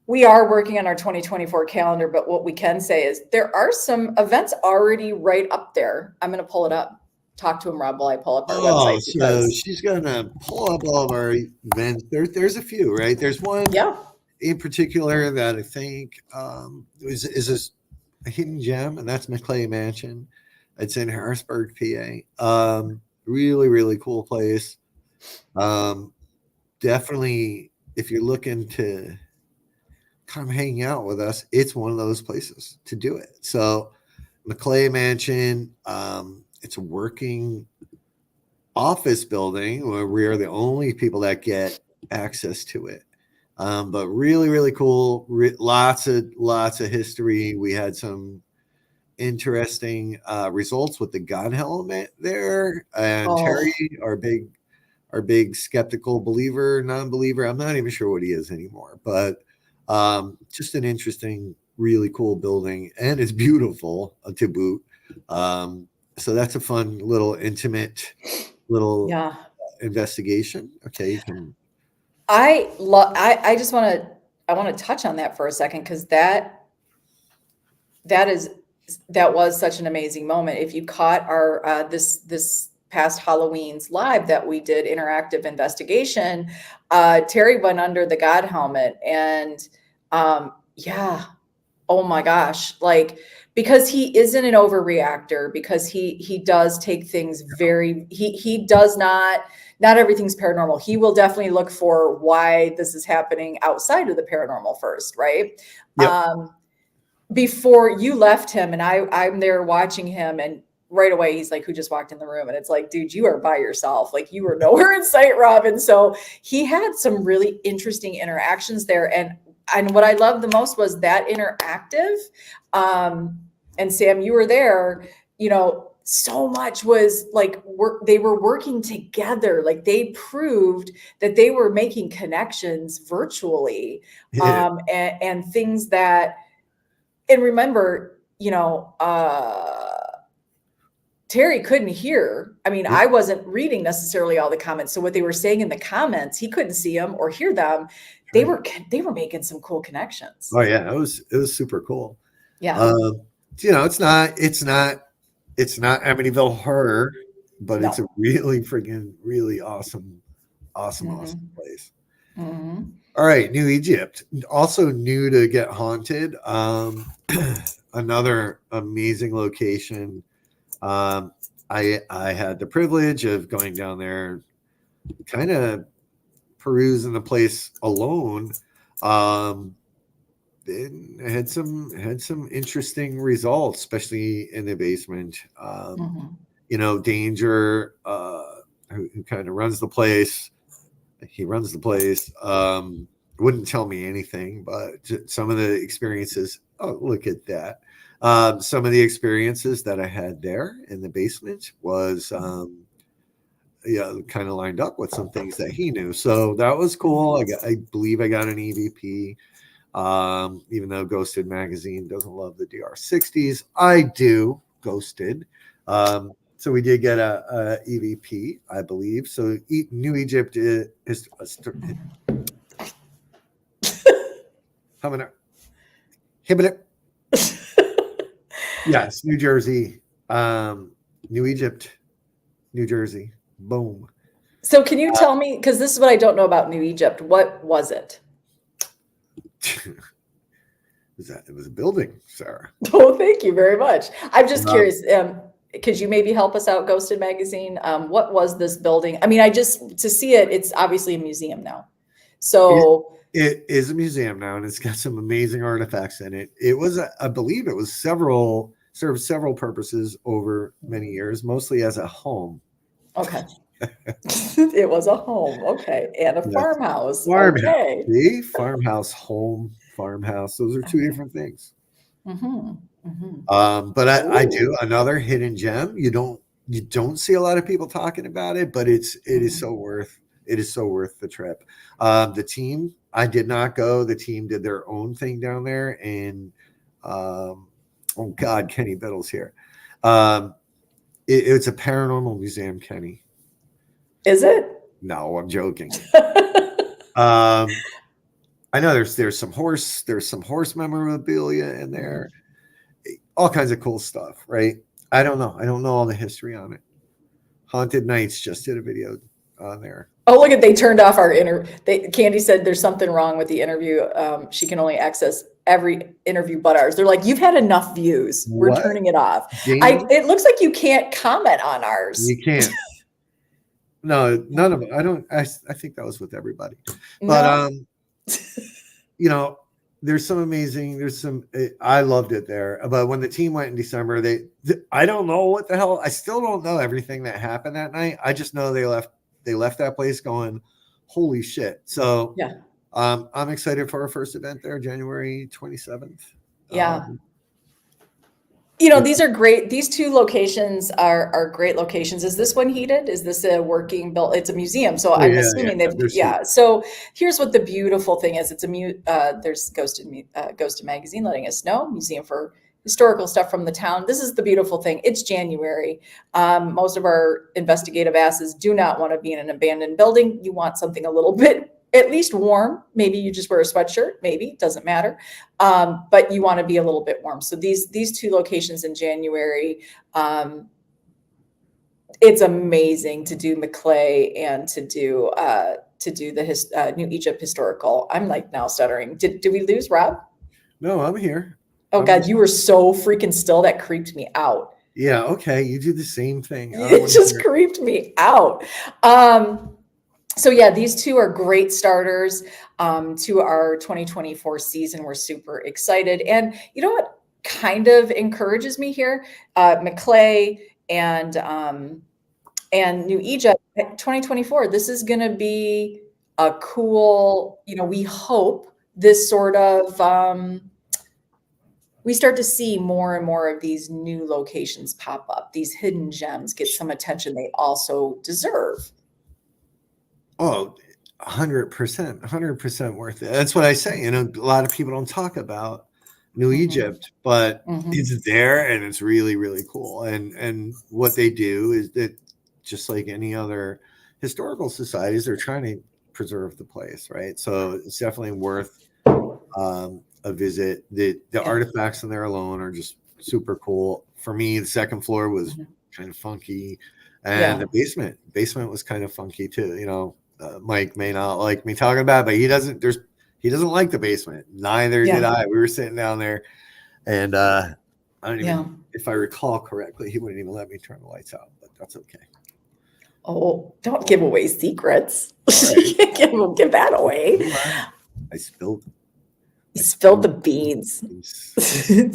we are working on our 2024 calendar, but what we can say is there are some events already right up there. I'm going to pull it up. Talk to him, Rob, while I pull up our website. So she's gonna pull up all of our events. There's a few, right? There's one in particular that I think is a hidden gem, and that's McClay Mansion. It's in Harrisburg, PA. Really cool place. Definitely, if you're looking to come hang out with us, it's one of those places to do it. So McClay Mansion, it's a working office building where we are the only people that get access to it. But really cool. Lots of history. We had some interesting results with the gun helmet there, and Terry, our big skeptical believer, non-believer. I'm not even sure what he is anymore, but just an interesting, really cool building, and it's beautiful to boot. So that's a fun little intimate investigation. Okay, you can. I just want to touch on that for a second, because that was such an amazing moment. If you caught our this past Halloween's live that we did, interactive investigation, Terry went under the God helmet, and oh my gosh, like, because he isn't an overreactor, because he does take things very, he does not everything's paranormal. He will definitely look for why this is happening outside of the paranormal first, right? Yep. Before you left him, and I'm there watching him, and right away he's like, who just walked in the room? And it's like, dude, you are by yourself. Like, you were nowhere in sight, Robin. So he had some really interesting interactions there. And what I loved the most was that interactive. And Sam, you were there, so much was like they were working together. Like, they proved that they were making connections virtually, and things that, and remember, Terry couldn't hear. I mean, I wasn't reading necessarily all the comments. So what they were saying in the comments, he couldn't see them or hear them. They were making some cool connections. Oh yeah, it was super cool. Yeah. It's not It's not Amityville Horror, but it's No. a really freaking really awesome Mhm. place. Mhm. All right, New Egypt, also new to get haunted. Another amazing location. I had the privilege of going down there, kind of perusing the place alone. And had some interesting results, especially in the basement. Mhm. Danger, who kind of runs the place. He runs the place. Wouldn't tell me anything, but some of the experiences. Oh, look at that. Some of the experiences that I had there in the basement was, kind of lined up with some things that he knew. So that was cool. I believe I got an EVP. Even though Ghosted magazine doesn't love the DR60s, I do. Ghosted. So we did get a EVP, I believe. So New Egypt is coming up. Yes, New Jersey, New Egypt, New Jersey. Boom. So can you tell me, because this is what I don't know about New Egypt, what was it? It was a building, Sarah. Oh, thank you very much. I'm just Um, curious. Could you maybe help us out, Ghosted Magazine? What was this building? I mean, to see it, it's obviously a museum now. it, So, it is a museum now, and it's got some amazing artifacts in it. It was, I believe, it was served several purposes over many years, mostly as a home. okay. It was a home. Okay. And a Yes. farmhouse. Farmhouse. Okay. See? Farmhouse, home, farmhouse. Those are two Okay. different things. Mm-hmm. Mm-hmm. But I Oh. do another hidden gem. You don't see a lot of people talking about it, but it is so worth the trip. The team, I did not go. The team did their own thing down there, and oh God, Kenny Biddle's here. Um, it's a paranormal museum, Kenny. Is it? No, I'm joking. I know there's some horse memorabilia in there, all kinds of cool stuff, right? I don't know. I don't know all the history on it. Haunted Nights just did a video on there. Oh, look at they turned off our Candy said there's something wrong with the interview. She can only access every interview but ours. They're like, you've had enough views. We're What? turning it off. James? It looks like you can't comment on ours. You can't. No, none of it. I don't. I think that was with everybody. But No. you know, there's some amazing. I loved it there. But when the team went in December, I don't know what the hell. I still don't know everything that happened that night. I just know they left that place going, holy shit. So Yeah. I'm excited for our first event there, January 27th. Yeah. Um, These are great. These two locations are great locations. Is this one heated? Is this a working built? It's a museum, so oh I'm yeah, yeah. assuming they've There's yeah. So here's what the beautiful thing is. It's there's Ghosted Magazine letting us know, museum for historical stuff from the town. This is the beautiful thing. It's January. Most of our investigative asses do not want to be in an abandoned building. You want something a little bit at least warm. Maybe you just wear a sweatshirt. Maybe doesn't matter. But you want to be a little bit warm. So these two locations in January, it's amazing to do Maclay and to do the New Egypt historical. I'm like now stuttering. Did we lose Rob? No, I'm here. Oh I'm God, just you were so freaking still. That creeped me out. yeah. Okay, you do the same thing. I don't It want to just hear. creeped me out. So yeah, these two are great starters to our 2024 season. We're super excited. And you know what kind of encourages me here? Maclay and New Egypt 2024. This is going to be a cool, we hope this sort of we start to see more and more of these new locations pop up. These hidden gems get some attention they also deserve. Oh, 100%, 100% worth it. That's what I say. A lot of people don't talk about New Mhm. Egypt, but Mhm. it's there and it's really, really cool. And what they do is that just like any other historical societies, they're trying to preserve the place, right? So it's definitely worth a visit. The Yeah. artifacts in there alone are just super cool. for me, the second floor was Mhm. kind of funky, and the basement was kind of funky too. Mike may not like me talking about it, but he doesn't like the basement. Neither did Yeah. I. We were sitting down there, and I don't even, Yeah. if I recall correctly, he wouldn't even let me turn the lights out, but that's okay. Oh, don't give away secrets. All right. You can't give that away. I spilled The beans.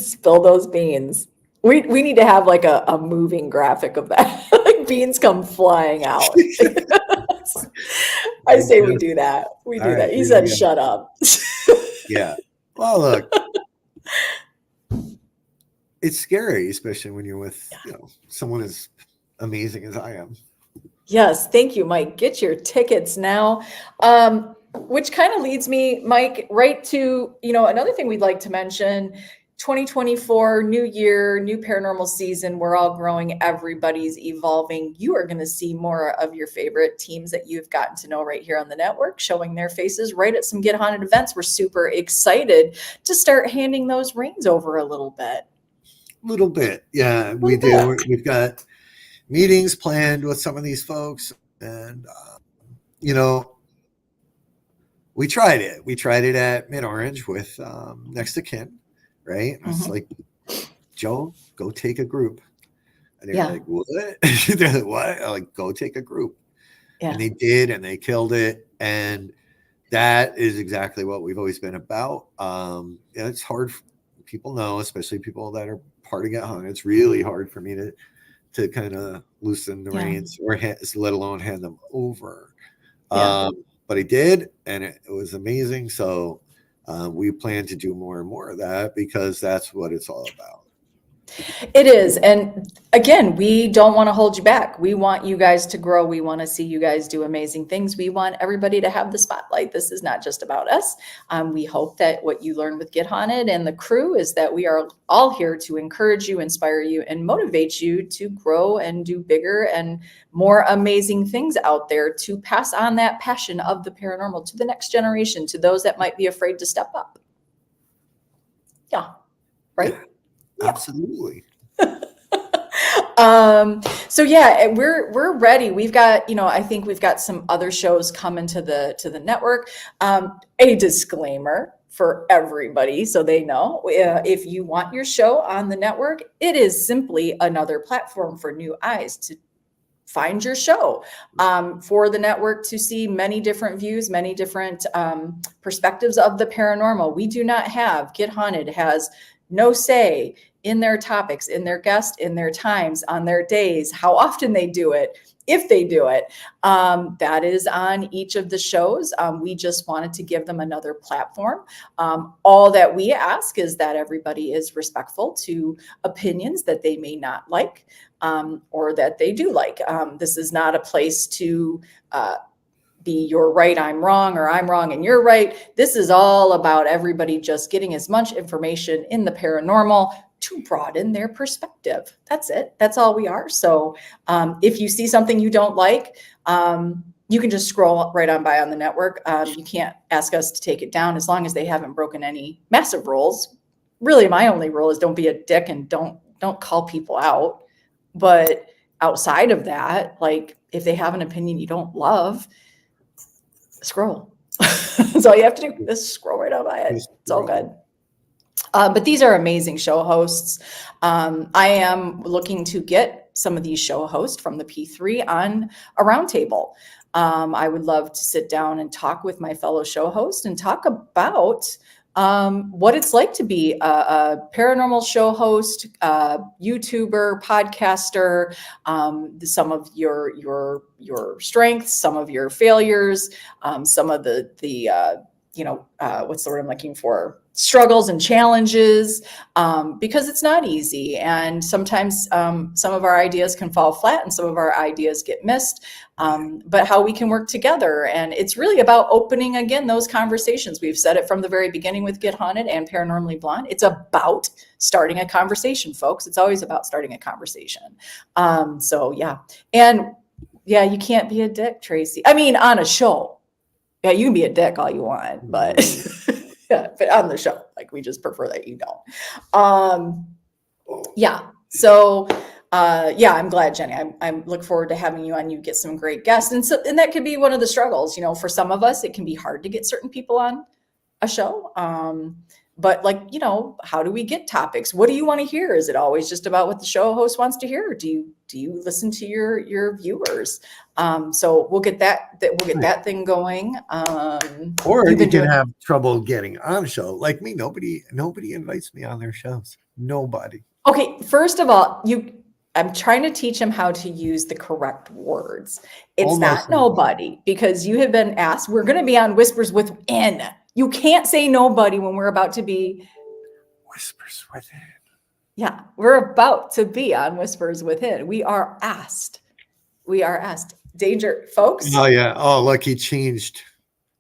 Spill those beans. We need to have like a moving graphic of that. Like beans come flying out. I say we do that. We do All that. right, He here said, we go. shut up. Yeah. Well, look, it's scary, especially when you're with someone as amazing as I am. Yes, thank you, Mike. Get your tickets now. Which kind of leads me, Mike, right to, another thing we'd like to mention, 2024, new year, new paranormal season. We're all growing. Everybody's evolving. You are going to see more of your favorite teams that you've gotten to know right here on the network, showing their faces right at some Get Haunted events. We're super excited to start handing those reins over a little bit. Little bit. Yeah, we do. We've got meetings planned with some of these folks, and we tried it. We tried it at Mid Orange with Next to Kin, right? I was like, Joe, go take a group. And they're like, what? They're like, what? I'm like, go take a group. Yeah. And they did, and they killed it. And that is exactly what we've always been about. It's hard. People know, especially people that are part of Get Haunted. It's really hard for me to kind of loosen the reins, or let alone hand them over. But I did, and it was amazing. So we plan to do more and more of that, because that's what it's all about. It is. And again, we don't want to hold you back. We want you guys to grow. We want to see you guys do amazing things. We want everybody to have the spotlight. This is not just about us. We hope that what you learn with Get Haunted and the crew is that we are all here to encourage you, inspire you, and motivate you to grow and do bigger and more amazing things out there, to pass on that passion of the paranormal to the next generation, to those that might be afraid to step up. Yeah. Right? Absolutely. So yeah, we're ready. We've got, I think we've got some other shows coming to the network. A disclaimer for everybody, so they know, if you want your show on the network, it is simply another platform for new eyes to find your show, for the network to see many different views, many different perspectives of the paranormal. We do not have, Get Haunted has no say in their topics, in their guests, in their times, on their days, how often they do it, if they do it. That is on each of the shows. We just wanted to give them another platform. All that we ask is that everybody is respectful to opinions that they may not like, or that they do like. This is not a place to be you're right, I'm wrong, or I'm wrong and you're right. This is all about everybody just getting as much information in the paranormal to broaden their perspective. That's it. That's all we are. So if you see something you don't like, you can just scroll right on by on the network. You can't ask us to take it down as long as they haven't broken any massive rules. Really, my only rule is don't be a dick and don't call people out. But outside of that, like if they have an opinion you don't love, scroll. That's all you have to do. Just scroll right on by it. It's all good. But these are amazing show hosts. I am looking to get some of these show hosts from the P3 on a roundtable. I would love to sit down and talk with my fellow show hosts and talk about what it's like to be a paranormal show host, YouTuber, podcaster, some of your strengths, some of your failures, some of the what's the word I'm looking for? Struggles and challenges, because it's not easy. And sometimes some of our ideas can fall flat and some of our ideas get missed, but how we can work together. And it's really about opening, again, those conversations. We've said it from the very beginning with Get Haunted and Paranormally Blonde. It's about starting a conversation, folks. It's always about starting a conversation. So yeah. And yeah, you can't be a dick, Tracy. I mean, on a show. Yeah, you can be a dick all you want, but yeah, but on the show, like we just prefer that you don't. Yeah. So, yeah, I'm glad, Jenny. I look forward to having you on. You get some great guests, and that could be one of the struggles. For some of us, it can be hard to get certain people on a show. But how do we get topics? What do you want to hear? Is it always just about what the show host wants to hear, or do you listen to your viewers? So we'll get that thing going. Or you've you been can doing have trouble getting on a show. Like me, nobody invites me on their shows. Nobody. Okay, first of all, I'm trying to teach him how to use the correct words. It's Almost not nobody, because you have been asked. We're going to be on Whispers Within. You can't say nobody when we're about to be. Whispers Within. Yeah, we're about to be on Whispers Within. We are asked. Danger, folks. Oh yeah. Oh look, he changed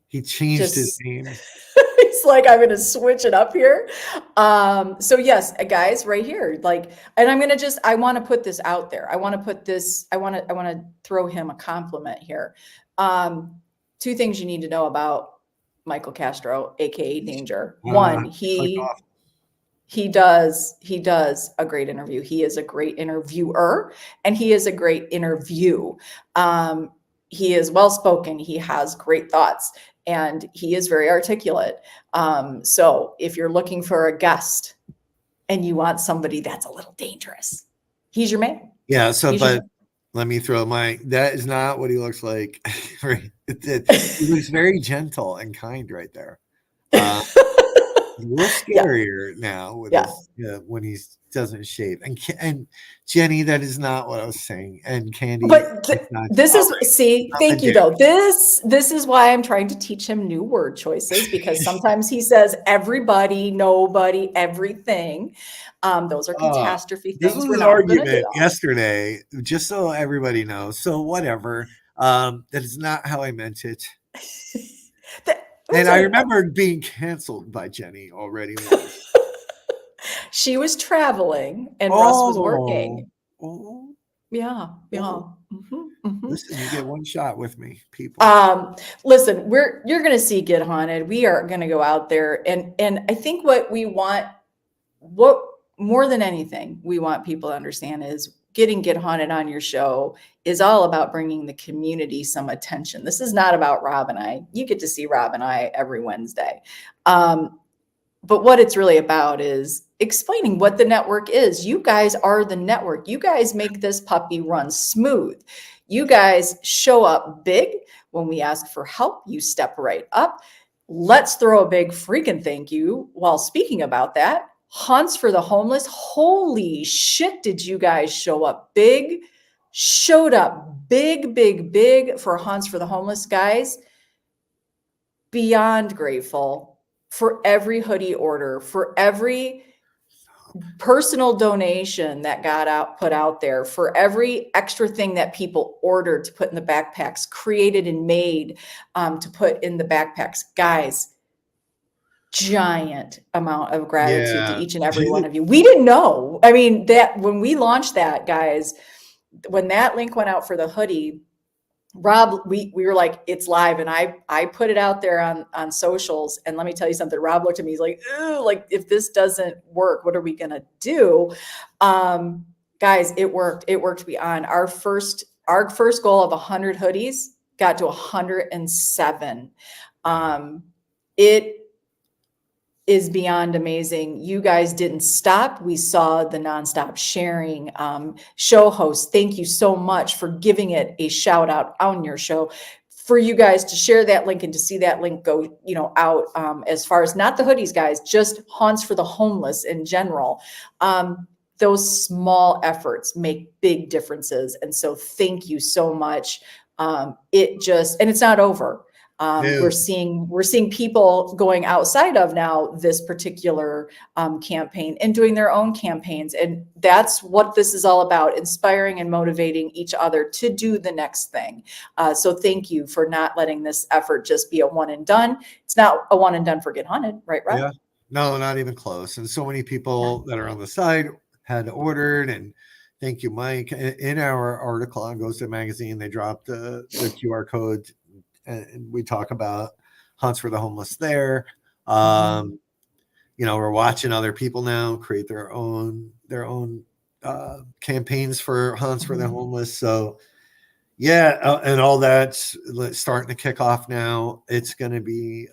his name. It's like, I'm going to switch it up here. So yes, guys, right here, and I want to put this out there. I want to throw him a compliment here. Two things you need to know about Michael Castro, AKA Danger. One, he does a great interview. He is a great interviewer, and he is a great interview. He is well-spoken. He has great thoughts, and he is very articulate. So if you're looking for a guest and you want somebody that's a little dangerous, he's your man. Yeah. So, let me throw that is not what he looks like. He looks very gentle and kind right there. A little scarier now with when he doesn't shave. And Jenny, that is not what I was saying. And Candy, but this is thank you though. This is why I'm trying to teach him new word choices, because sometimes he says everybody, nobody, everything. Those are catastrophe things. This was an argument yesterday, just so everybody knows. So whatever. That is not how I meant it. And I remember being canceled by Jenny already once. She was traveling and Russ was working. Yeah. Listen, you get one shot with me, people. Listen, you're going to see Get Haunted. We are going to go out there, and I think what more than anything we want people to understand is getting Get Haunted on your show is all about bringing the community some attention. This is not about Rob and I. You get to see Rob and I every Wednesday. But what it's really about is explaining what the network is. You guys are the network. You guys make this puppy run smooth. You guys show up big. When we ask for help, you step right up. Let's throw a big freaking thank you while speaking about that. Haunts for the Homeless. Holy shit, did you guys show up big? Showed up big for Haunts for the Homeless, guys. Beyond grateful for every hoodie order, for every personal donation that got put out there, for every extra thing that people ordered to put in the backpacks, created and made to put in the backpacks. Guys, giant amount of gratitude to each and every one of you. We didn't know. I mean, that when we launched that, guys, when that link went out for the hoodie, Rob, we were like, it's live. And I put it out there on socials. And let me tell you something. Rob looked at me. He's like, ooh, like, if this doesn't work, what are we going to do? Guys, it worked. It worked beyond our first goal of 100 hoodies got to 107. It is beyond amazing. You guys didn't stop. We saw the nonstop sharing. Show hosts, thank you so much for giving it a shout out on your show. For you guys to share that link and to see that link go, out as far as not the hoodies, guys, just Haunts for the Homeless in general. Those small efforts make big differences. And so thank you so much. And it's not over. We're seeing people going outside of now this particular campaign and doing their own campaigns. And that's what this is all about, inspiring and motivating each other to do the next thing. So thank you for not letting this effort just be a one and done. It's not a one and done for Get Haunted, right, Rob? Yeah, no, not even close. And so many people that are on the side had ordered, and thank you, Mike. In our article on Ghost Magazine, they dropped the QR code. And we talk about Haunts for the Homeless there. We're watching other people now create their own campaigns for Haunts for the Homeless. So yeah, and all that's starting to kick off now. It's going to be,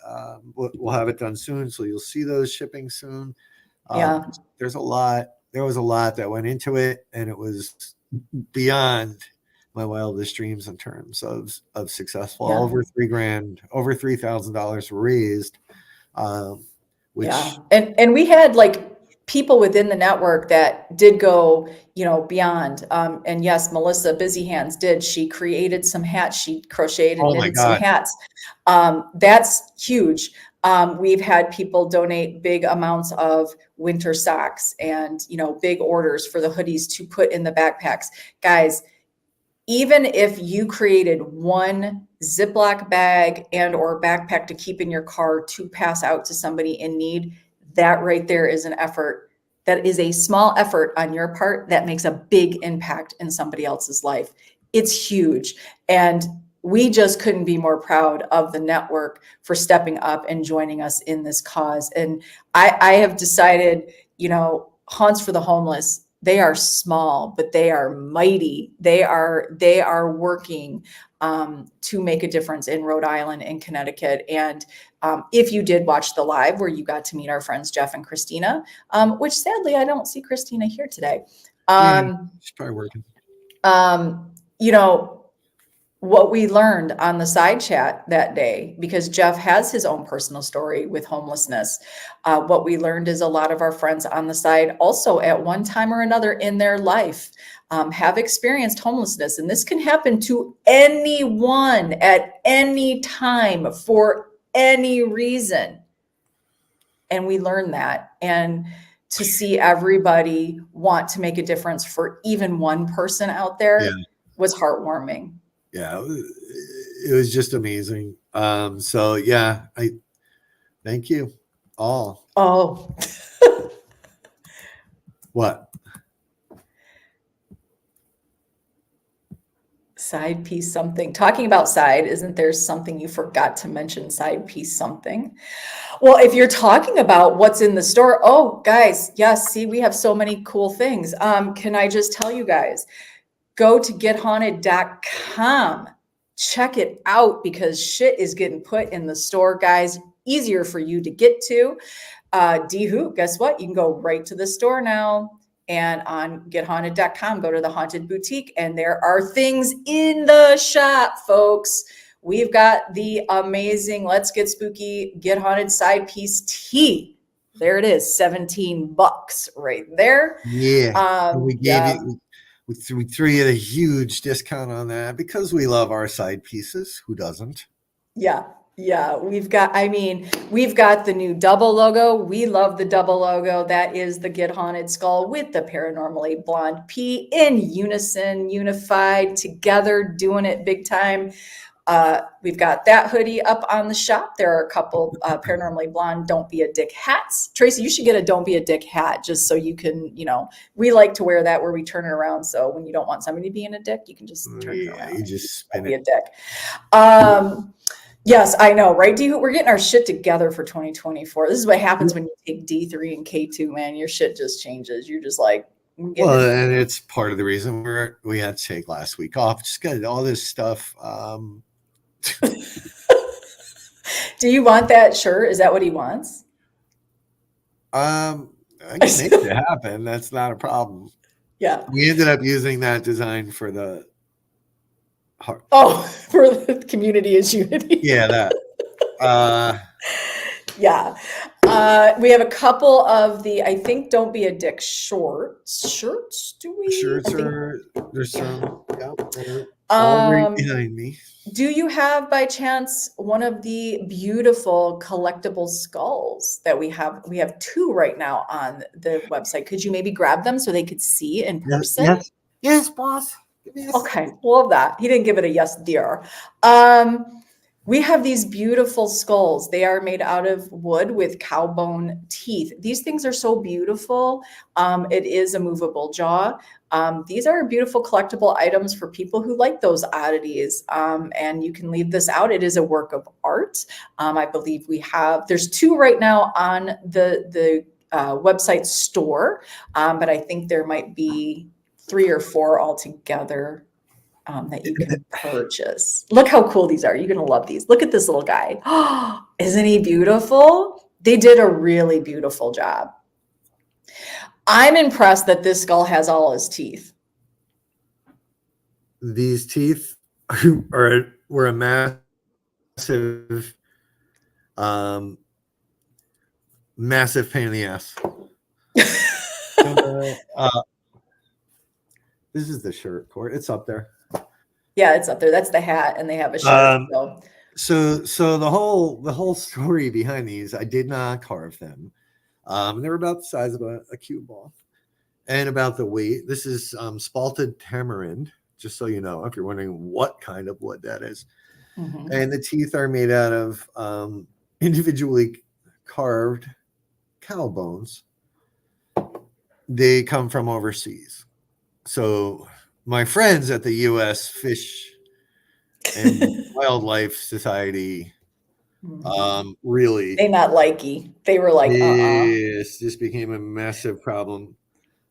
we'll have it done soon. So you'll see those shipping soon. Yeah. There was a lot that went into it, and it was beyond my wildest dreams in terms of successful. Yeah. Over $3,000, over $3,000 raised, which and we had like people within the network that did go, beyond. And yes, Melissa Busy Hands did. She created some hats. She crocheted and knitted some hats. That's huge. We've had people donate big amounts of winter socks and, big orders for the hoodies to put in the backpacks. Guys, even if you created one Ziploc bag and or backpack to keep in your car to pass out to somebody in need, that right there is an effort. That is a small effort on your part that makes a big impact in somebody else's life. It's huge. And we just couldn't be more proud of the network for stepping up and joining us in this cause. And I have decided, Haunts for the Homeless, they are small, but they are mighty. They are working to make a difference in Rhode Island and Connecticut. And if you did watch the live where you got to meet our friends Jeff and Christina, which sadly I don't see Christina here today. She's probably working. What we learned on the side chat that day, because Jeff has his own personal story with homelessness. What we learned is a lot of our friends on the side also at one time or another in their life have experienced homelessness. And this can happen to anyone at any time for any reason. And we learned that. And to see everybody want to make a difference for even one person out there was heartwarming. Yeah, it was just amazing. So yeah, I thank you all. Oh, what? Side piece something. Talking about side, isn't there something you forgot to mention? Side piece something. Well, if you're talking about what's in the store, oh, guys, yes, see, we have so many cool things. Can I just tell you guys? Go to gethaunted.com. Check it out because shit is getting put in the store, guys. Easier for you to get to. D-Hoop, guess what? You can go right to the store now. And on gethaunted.com, go to the Haunted Boutique, and there are things in the shop, folks. We've got the amazing Let's Get Spooky Get Haunted side piece tee. There it is, $17 right there. Yeah, we gave you. We threw you a huge discount on that because we love our side pieces. Who doesn't? Yeah. We've got the new double logo. We love the double logo. That is the Get Haunted skull with the Paranormally Blonde P in unison, unified together, doing it big time. We've got that hoodie up on the shop. There are a couple Paranormally Blonde Don't Be a Dick hats. Tracy, you should get a Don't Be a Dick hat just so you can, we like to wear that where we turn it around. So when you don't want somebody being a dick, you can just turn it around. You just spin be a dick. Yes, I know, right, D? We're getting our shit together for 2024. This is what happens when you take D3 and K2, man. Your shit just changes. You're just like, well, and it's part of the reason we had to take last week off. Just got all this stuff. Do you want that shirt? Is that what he wants? I can make it happen. That's not a problem. Yeah. We ended up using that design for the heart. Oh, for the community is unity. Yeah, that. Yeah. We have a couple of the, I think, Don't Be a Dick shirts. Do we? Shirts there's some, all right behind me. Do you have, by chance, one of the beautiful collectible skulls that we have? We have two right now on the website. Could you maybe grab them so they could see in person? Yes, boss. Okay, love that. He didn't give it a yes, dear. We have these beautiful skulls. They are made out of wood with cow bone teeth. These things are so beautiful. It is a movable jaw. These are beautiful collectible items for people who like those oddities. And you can leave this out. It is a work of art. I believe there's two right now on the website store, but I think there might be 3 or 4 altogether that you can purchase. Look how cool these are. You're going to love these. Look at this little guy. Oh, isn't he beautiful? They did a really beautiful job. I'm impressed that this skull has all his teeth. These teeth were a massive, massive pain in the ass. This is the shirt, Court. It's up there. Yeah, it's up there. That's the hat, and they have a shirt. So the whole story behind these, I did not carve them. They were about the size of a cue ball, and about the weight. This is spalted tamarind, just so you know, if you're wondering what kind of wood that is. Mm-hmm. And the teeth are made out of individually carved cow bones. They come from overseas. So my friends at the U.S. Fish and Wildlife Society really, they not likey. They were like, yes, this became a massive problem.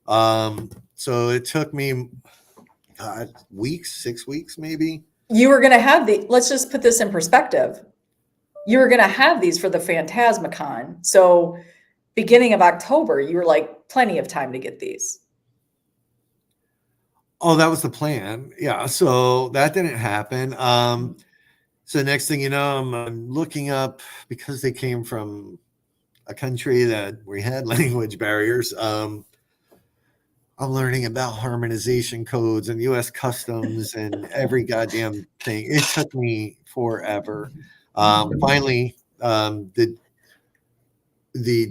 So it took me weeks, 6 weeks maybe. You were gonna have let's just put this in perspective. You were gonna have these for the Phantasmacon. So beginning of October, you were like plenty of time to get these. Oh, that was the plan. Yeah. So that didn't happen. So next thing you know, I'm looking up, because they came from a country that we had language barriers. I'm learning about harmonization codes and U.S. customs and every goddamn thing. It took me forever. Finally, the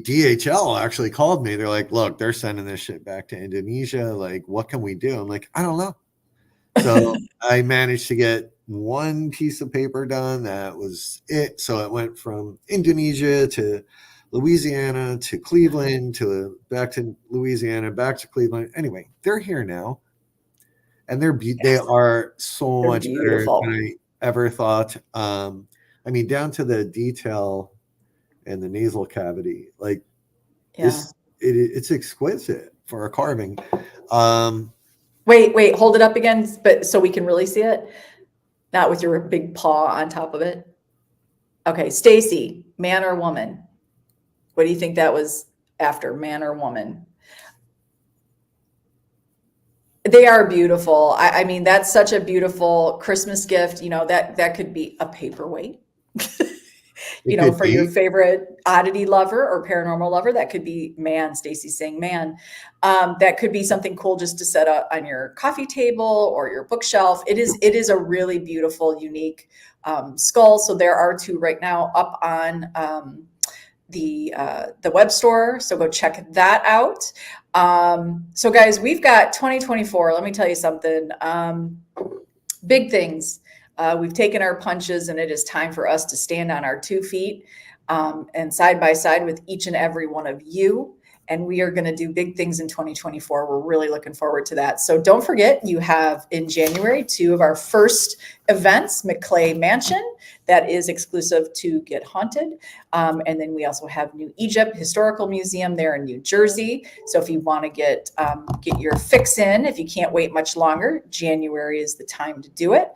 DHL actually called me. They're like, look, they're sending this shit back to Indonesia. Like, what can we do? I'm like, I don't know. So I managed to get one piece of paper done. That was it. So it went from Indonesia to Louisiana to Cleveland to back to Louisiana, back to Cleveland. Anyway, they're here now. And they are so much beautiful. Better than I ever thought. I mean, down to the detail and the nasal cavity, like it's exquisite for a carving. Wait, hold it up again, but so we can really see it, not with your big paw on top of it. Okay, Stacy, man or woman? What do you think that was after, man or woman? They are beautiful. I mean, that's such a beautiful Christmas gift. You know, that could be a paperweight. You know, for your favorite oddity lover or paranormal lover, that could be man. Stacy's saying man. That could be something cool just to set up on your coffee table or your bookshelf. It is a really beautiful, unique skull. So there are 2 right now up on the web store. So go check that out. So guys, we've got 2024. Let me tell you something. Big things. We've taken our punches, and it is time for us to stand on our 2 feet and side by side with each and every one of you. And we are going to do big things in 2024. We're really looking forward to that. So don't forget, you have in January 2 of our first events, McClay Mansion, that is exclusive to Get Haunted. And then we also have New Egypt Historical Museum there in New Jersey. So if you want to get your fix in, if you can't wait much longer, January is the time to do it.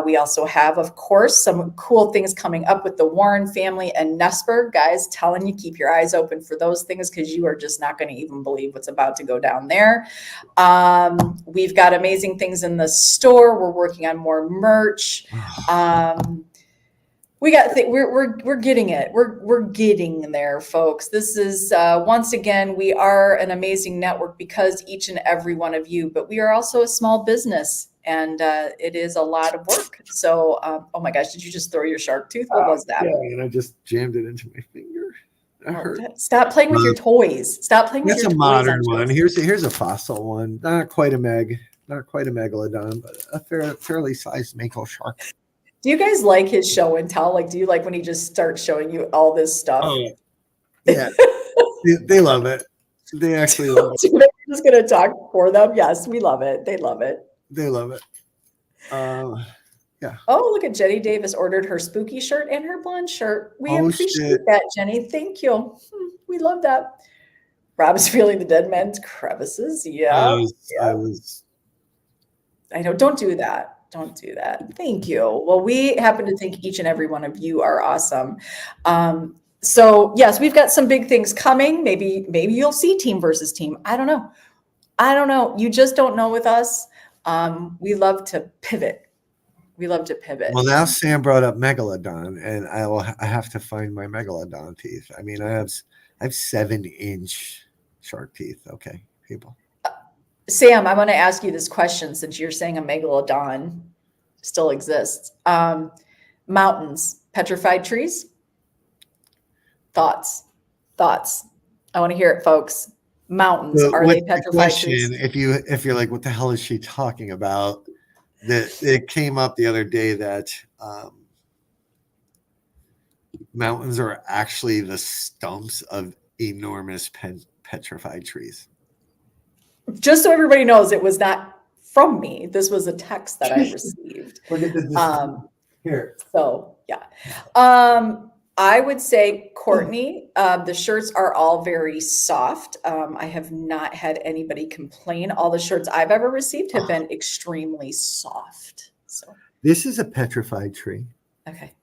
We also have, of course, some cool things coming up with the Warren family and Nesper. Guys, telling you, keep your eyes open for those things, because you are just not going to even believe what's about to go down there. We've got amazing things in the store. We're working on more merch. We got we're getting it. We're getting there, folks. This is once again, we are an amazing network because each and every one of you, but we are also a small business, and it is a lot of work. So, oh my gosh, did you just throw your shark tooth? What was that? Yeah, and I just jammed it into my finger. That hurt. Stop playing with your toys. Stop playing with your toys. That's a modern one. Here's a fossil one. Not quite a megalodon, but a fairly sized mako shark. Do you guys like his show and tell? Like, do you like when he just starts showing you all this stuff? Oh, yeah. they love it. They actually love it. We're just going to talk for them. Yes, we love it. They love it. They love it. Yeah. Oh, look at Jenny Davis ordered her spooky shirt and her blonde shirt. We appreciate that, Jenny. Thank you. We love that. Rob is feeling the dead man's crevices. I Yeah. was. I know. Don't do that. Don't do that. Thank you. Well, we happen to think each and every one of you are awesome. So yes, we've got some big things coming. Maybe you'll see team versus team. I don't know. You just don't know with us. We love to pivot. Well, now Sam brought up megalodon, and I have to find my megalodon teeth. I mean, I have 7-inch shark teeth. Okay, people. Sam, I want to ask you this question since you're saying a megalodon still exists. Mountains, petrified trees? Thoughts. I want to hear it, folks. Mountains, are they petrified trees? If you're like, what the hell is she talking about? It came up the other day that mountains are actually the stumps of enormous petrified trees. Just so everybody knows, it was not from me. This was a text that I received. Look at this. Here. So yeah. I would say, Courtney, the shirts are all very soft. I have not had anybody complain. All the shirts I've ever received have been extremely soft. So this is a petrified tree. Okay.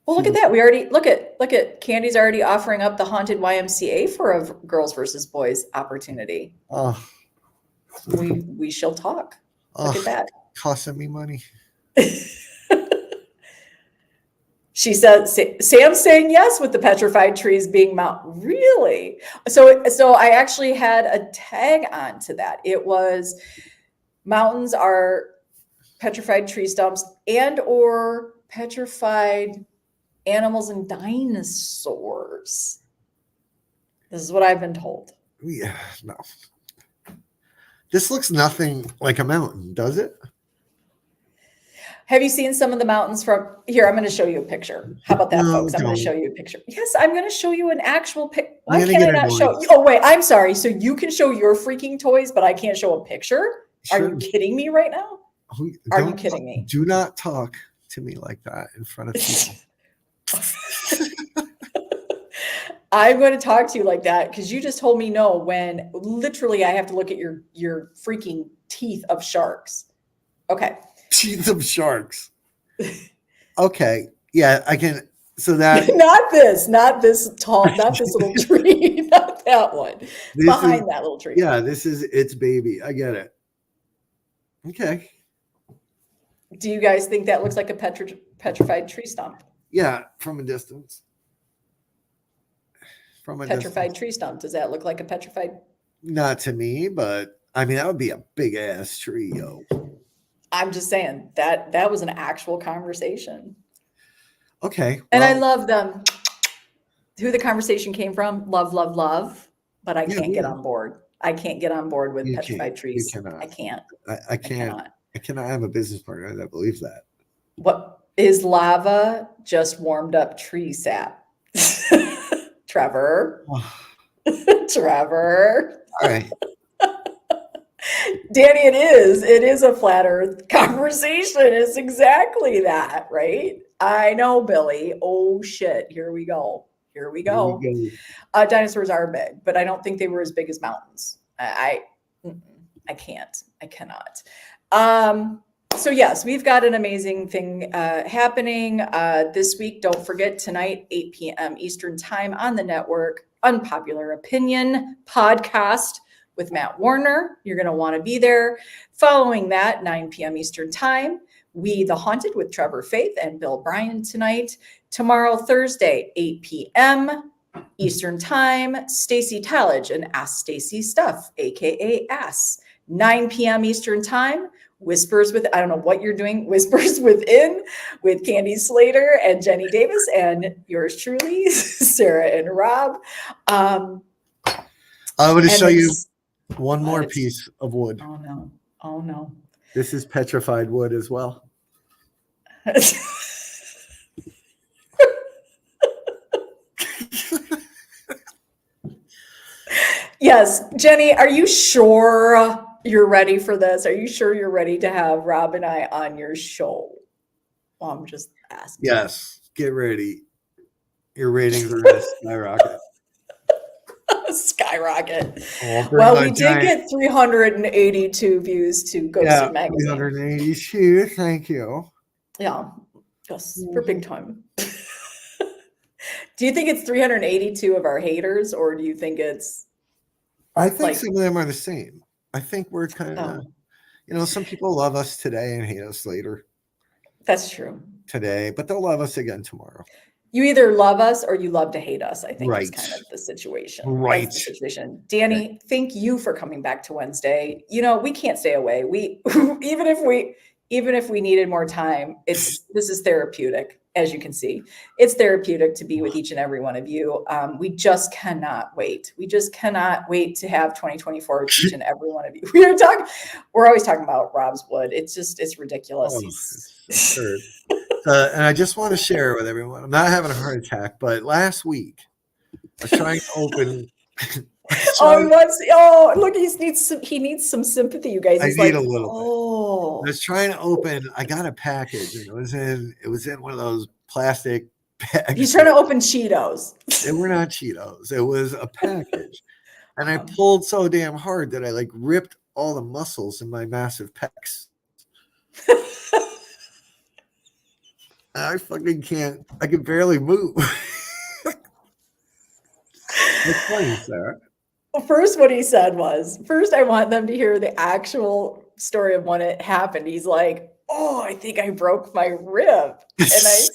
Well, look at that. We already look at Candy's already offering up the haunted YMCA for a girls versus boys opportunity. Oh, we shall talk. Look at that. Costing me money. She said, Sam's saying yes with the petrified trees being mountain. Really? So I actually had a tag on to that. It was mountains are petrified tree stumps and or petrified animals and dinosaurs. This is what I've been told. Yeah, no. This looks nothing like a mountain, does it? Have you seen some of the mountains from here? I'm going to show you a picture. How about that, folks? I'm going to show you a picture. Yes, I'm going to show you an actual picture. Why can't I not show you? Oh, wait, I'm sorry. So you can show your freaking toys, but I can't show a picture? Sure. Are you kidding me right now? Are you kidding me? Do not talk to me like that in front of people. I'm going to talk to you like that because you just told me no when literally I have to look at your freaking teeth of sharks. Okay. Teeth of sharks. Okay. Yeah, I can. So that not this tall, not this little tree, not that one. Behind that little tree. Yeah, this is its baby. I get it. Okay. Do you guys think that looks like a petrified tree stump? Yeah, from a distance. Petrified tree stump. Does that look like a petrified? Not to me, but I mean that would be a big ass tree, yo. I'm just saying that was an actual conversation. Okay. Well, and I love them. Who the conversation came from? Love. But I can't get on board. I can't get on board with petrified trees. You cannot. I can't. I can't. I cannot have a business partner that believes that. What is lava? Just warmed up tree sap. Trevor. Trevor. All right. Danny, it is a flat earth conversation. It's exactly that, right? I know, Billy. Oh shit. Here we go. Dinosaurs are big, but I don't think they were as big as mountains. I cannot. So yes, we've got an amazing thing happening this week. Don't forget tonight, 8 p.m. Eastern time on the network, Unpopular Opinion podcast with Matt Warner. You're going to want to be there. Following that, 9 p.m. Eastern time, We the Haunted with Trevor Faith and Bill Bryan tonight. Tomorrow, Thursday, 8 p.m. Eastern time, Stacy Talledge and Ask Stacy Stuff, aka Ass. 9 p.m. Eastern time, Whispers with, I don't know what you're doing, Whispers Within with Candy Slater and Jenny Davis and yours truly, Sarah and Rob. I want to show you one more piece of wood. Oh no. This is petrified wood as well. Yes. Jenny, are you sure you're ready for this? Are you sure you're ready to have Rob and I on your show? Well, I'm just asking. Yes. Get ready. Your ratings are going to skyrocket. skyrocket. I'll bring Well, my we did giant- get 382 views to Ghosted Magazine. 382. Thank you. Yeah, yes, we're big time. Do you think it's 382 of our haters, or do you think it's I think like, some of them are the same. I think we're kind of, some people love us today and hate us later that's true. today, but they'll love us again tomorrow. You either love us or you love to hate us, I think is Right. kind of the situation. Right. That's the situation. Danny, thank you for coming back to Wednesday. We can't stay away. We even if we needed more time, this is therapeutic, as you can see. It's therapeutic to be with each and every one of you. We just cannot wait. We just cannot wait to have 2024 with each and every one of you. We're always talking about Rob's wood. It's ridiculous. It's absurd. And I just want to share with everyone, I'm not having a heart attack, but last week I was trying to open. Look, he needs some sympathy, you guys. He's I need like, a little bit. I was trying to open. I got a package, and it was in one of those plastic bags. He's trying to open Cheetos. They were not Cheetos. It was a package, and I pulled so damn hard that I ripped all the muscles in my massive pecs. I fucking can't. I can barely move. It's funny, Sarah. Well, first, what he said was, I want them to hear the actual story of when it happened. He's like, "Oh, I think I broke my rib," and I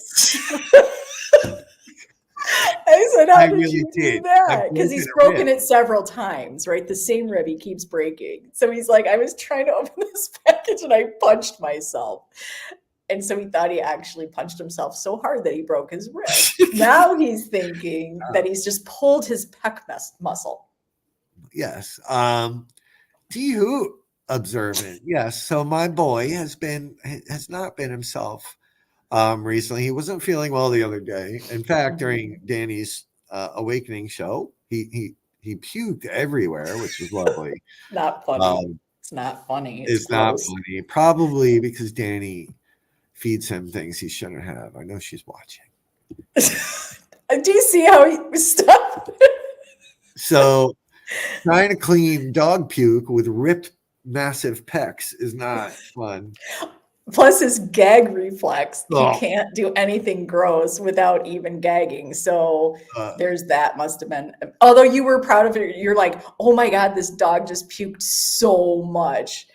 said, "How did you do that?" Because he's broken it several times, right? The same rib he keeps breaking. So he's like, "I was trying to open this package and I punched myself." And so he thought he actually punched himself so hard that he broke his rib. Now he's thinking that he's just pulled his pec muscle. Yes. Do you observant? Yes. So my boy has not been himself recently. He wasn't feeling well the other day. In fact, during Danny's awakening show, he puked everywhere, which was lovely. Not funny. It's not funny. It's not funny. Probably because Danny feeds him things he shouldn't have. I know she's watching. Do you see how he stopped? So trying to clean dog puke with ripped massive pecs is not fun. Plus his gag reflex. He can't do anything gross without even gagging. So there's that. Must have been. Although you were proud of it. You're like, oh my God, this dog just puked so much.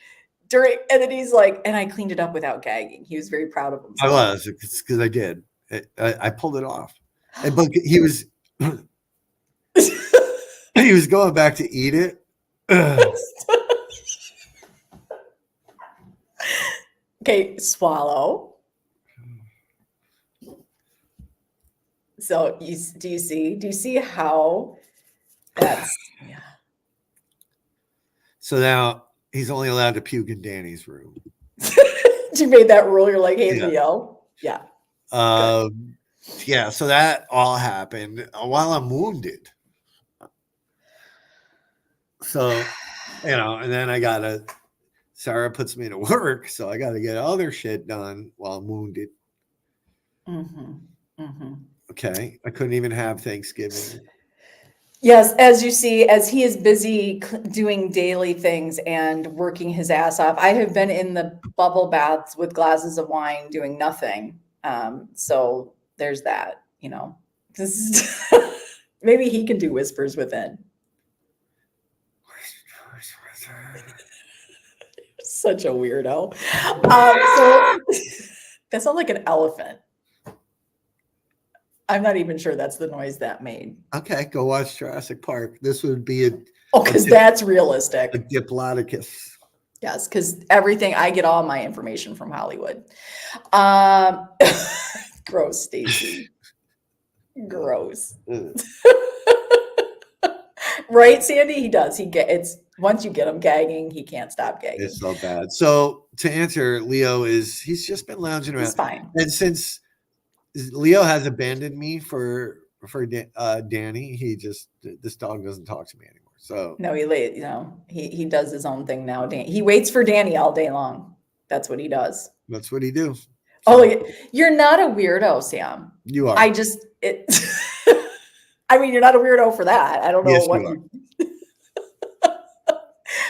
And then he's like, and I cleaned it up without gagging. He was very proud of himself. I was, because I did. I pulled it off. But he was he was going back to eat it. Okay, swallow. So do you see how that's So now he's only allowed to puke in Danny's room. You made that rule. You're like, hey, Leo. Yeah. Yeah. So that all happened while I'm wounded. So, and then Sarah puts me to work. So I got to get other shit done while I'm wounded. Mm-hmm. Mm-hmm. Okay. I couldn't even have Thanksgiving. Yes, as you see, as he is busy doing daily things and working his ass off, I have been in the bubble baths with glasses of wine doing nothing. So there's that, This is maybe he can do whispers within. Such a weirdo. So that sounds like an elephant. I'm not even sure that's the noise that made. Okay, go watch Jurassic Park. This would be because that's realistic. A Diplodocus. Yes, because I get all my information from Hollywood. Gross, Stacy. Gross. Right, Sandy? He does. Once you get him gagging, he can't stop gagging. It's so bad. So to answer, he's just been lounging around. He's fine. And since Leo has abandoned me for Danny, this dog doesn't talk to me anymore. So no, he does his own thing now. He waits for Danny all day long. That's what he does. That's what he do. So, you're not a weirdo, Sam. You are. I mean, you're not a weirdo for that. I don't know yes, what you are.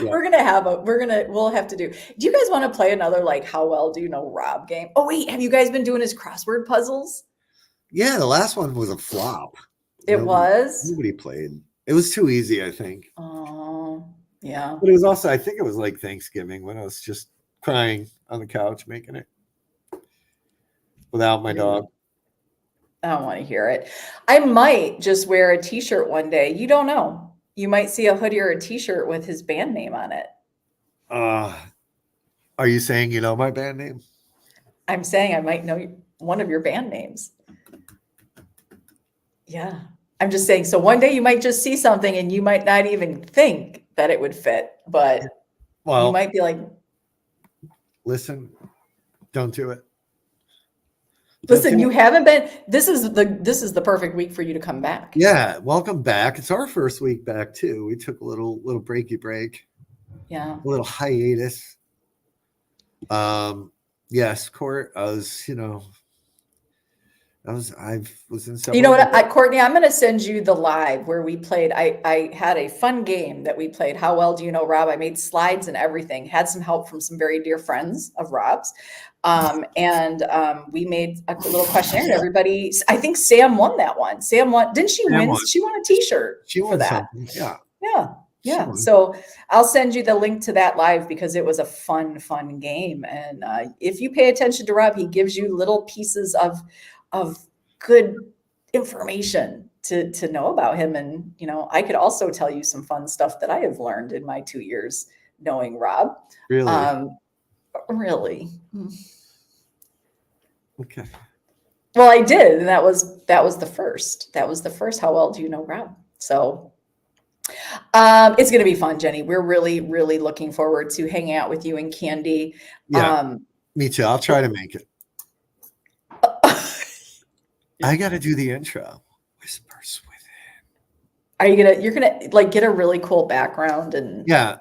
Yeah. We'll have to do you guys want to play another like how well do you know Rob game? Oh wait, have you guys been doing his crossword puzzles? Yeah, the last one was a flop. It was? Nobody played. It was too easy, I think. Oh, yeah. But it was also, I think it was like Thanksgiving when I was just crying on the couch making it without my dog. I don't want to hear it. I might just wear a t-shirt one day. You don't know. You might see a hoodie or a t-shirt with his band name on it. Are you saying you know my band name? I'm saying I might know one of your band names. Yeah. I'm just saying, so one day you might just see something and you might not even think that it would fit, but you might be like, listen, don't do it. Listen, you haven't been, this is the perfect week for you to come back. Yeah. Welcome back. It's our first week back too. We took a little breaky break. Yeah. A little hiatus. Yes, Court. I was in several. You know what, Courtney, I'm going to send you the live where we played. I had a fun game that we played. How well do you know Rob? I made slides and everything, had some help from some very dear friends of Rob's. We made a little questionnaire and everybody, I think Sam won that one. Sam won. Didn't she win? She won a t-shirt for that. Yeah. Yeah. Yeah. So I'll send you the link to that live because it was a fun game. And if you pay attention to Rob, he gives you little pieces of good information to know about him. And, I could also tell you some fun stuff that I have learned in my 2 years knowing Rob. Really? Really. Okay. Well, I did. And that was the first. That was the first. How well do you know Rob? So it's going to be fun, Jenny. We're really, really looking forward to hanging out with you and Candy. Yeah, me too. I'll try to make it. I got to do the intro. Whispers within. You're gonna like get a really cool background and yeah.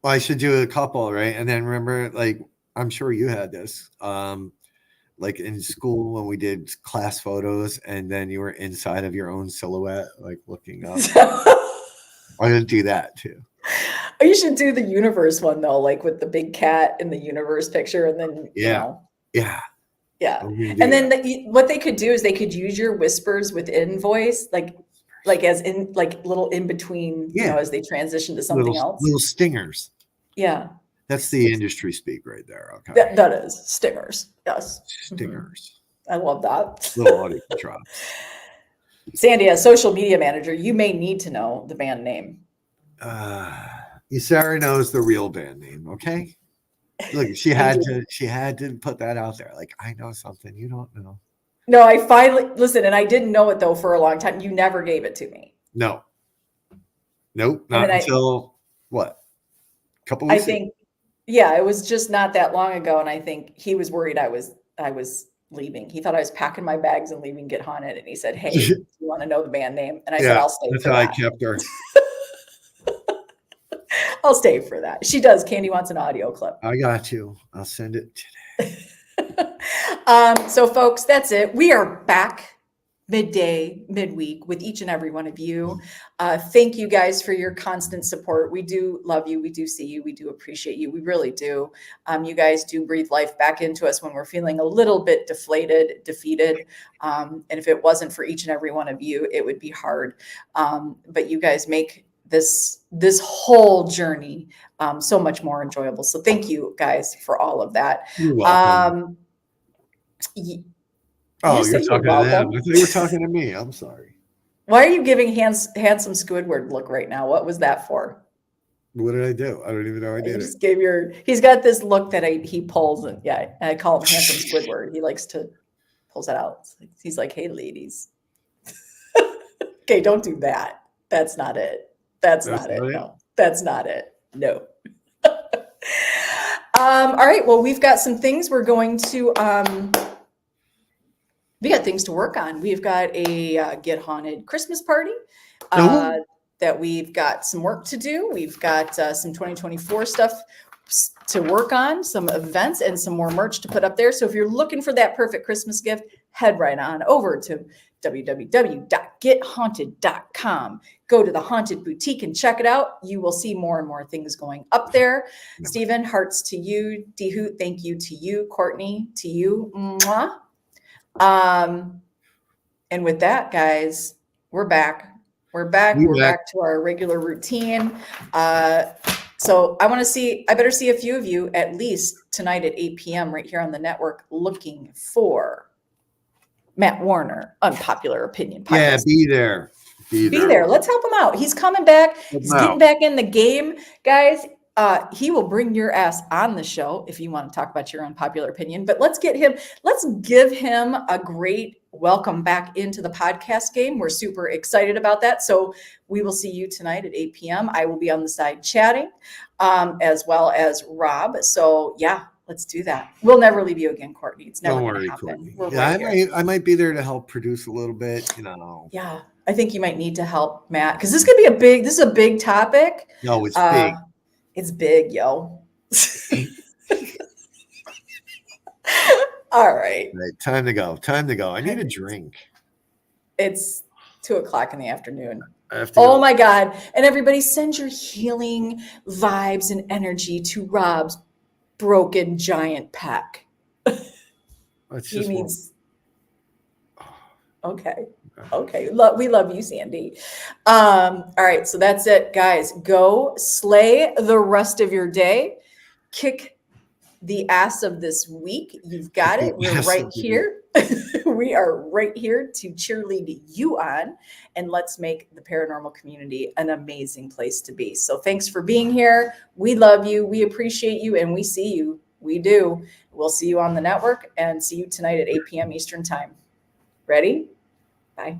Well, I should do a couple, right? And then remember, like, I'm sure you had this, like in school when we did class photos, and then you were inside of your own silhouette, like looking up. I'm gonna do that too. You should do the universe one though, like with the big cat in the universe picture, and then yeah. And then what they could do is they could use your whispers within voice, like as in like little in between, as they transition to something else. Little stingers. Yeah. That's the industry speak right there. Okay. That is stingers. Yes. Stingers. I love that. Little audio drops. Sandy, as social media manager, you may need to know the band name. Sarah knows the real band name. Okay. Look, she had to put that out there. Like, I know something you don't know. No, I finally listen, and I didn't know it though for a long time. You never gave it to me. No. Nope. Not until what? A couple weeks ago. Yeah, it was just not that long ago, and I think he was worried I was leaving. He thought I was packing my bags and leaving Get Haunted, and he said, "Hey, do you want to know the band name?" And I said, "I'll stay." That's for how that. I kept her. I'll stay for that. She does. Candy wants an audio clip. I got you. I'll send it today. So, folks, that's it. We are back midweek with each and every one of you. Thank you guys for your constant support. We do love you. We do see you. We do appreciate you. We really do. You guys do breathe life back into us when we're feeling a little bit defeated. And if it wasn't for each and every one of you, it would be hard. But you guys make this whole journey so much more enjoyable. So thank you guys for all of that. You're welcome. You're talking to them. I thought you were talking to me. I'm sorry. Why are you giving handsome Squidward look right now? What was that for? What did I do? I don't even know I did it. He's got this look that he pulls, and I call him handsome Squidward. He likes to pulls it out. He's like, "Hey, ladies." Okay, don't do that. That's not it. That's not it. No, that's not it. No. All right. Well, we've got some things we're going to. We got things to work on. We've got a Get Haunted Christmas party that we've got some work to do. We've got some 2024 stuff to work on, some events and some more merch to put up there. So if you're looking for that perfect Christmas gift, head right on over to www.gethaunted.com. Go to the Haunted Boutique and check it out. You will see more and more things going up there. Stephen, hearts to you. Dehoot, thank you to you. Courtney, to you. Mwah. And with that, guys, we're back. We're back to our regular routine. So I better see a few of you at least tonight at 8 p.m. right here on the network looking for Matt Warner, Unpopular Opinion Podcast. Yeah, be there. Be there. Let's help him out. He's coming back. He's getting back in the game, guys. He will bring your ass on the show if you want to talk about your unpopular opinion. But let's give him a great welcome back into the podcast game. We're super excited about that. So we will see you tonight at 8 p.m. I will be on the side chatting, as well as Rob. So yeah, let's do that. We'll never leave you again, Courtney. It's never going to happen. I might be there to help produce a little bit. Yeah, I think you might need to help Matt because this could be this is a big topic. No, it's big. It's big, yo. All right. Time to go. I need a drink. It's 2:00 in the afternoon. Oh my God. And everybody send your healing vibes and energy to Rob's broken giant pack. He means. Okay. We love you, Sandy. All right. So that's it, guys. Go slay the rest of your day. Kick the ass of this week. You've got it. We're right here. We are right here to cheerlead you on, and let's make the paranormal community an amazing place to be. So thanks for being here. We love you. We appreciate you, and we see you. We do. We'll see you on the network and see you tonight at 8 p.m. Eastern time. Ready? Bye.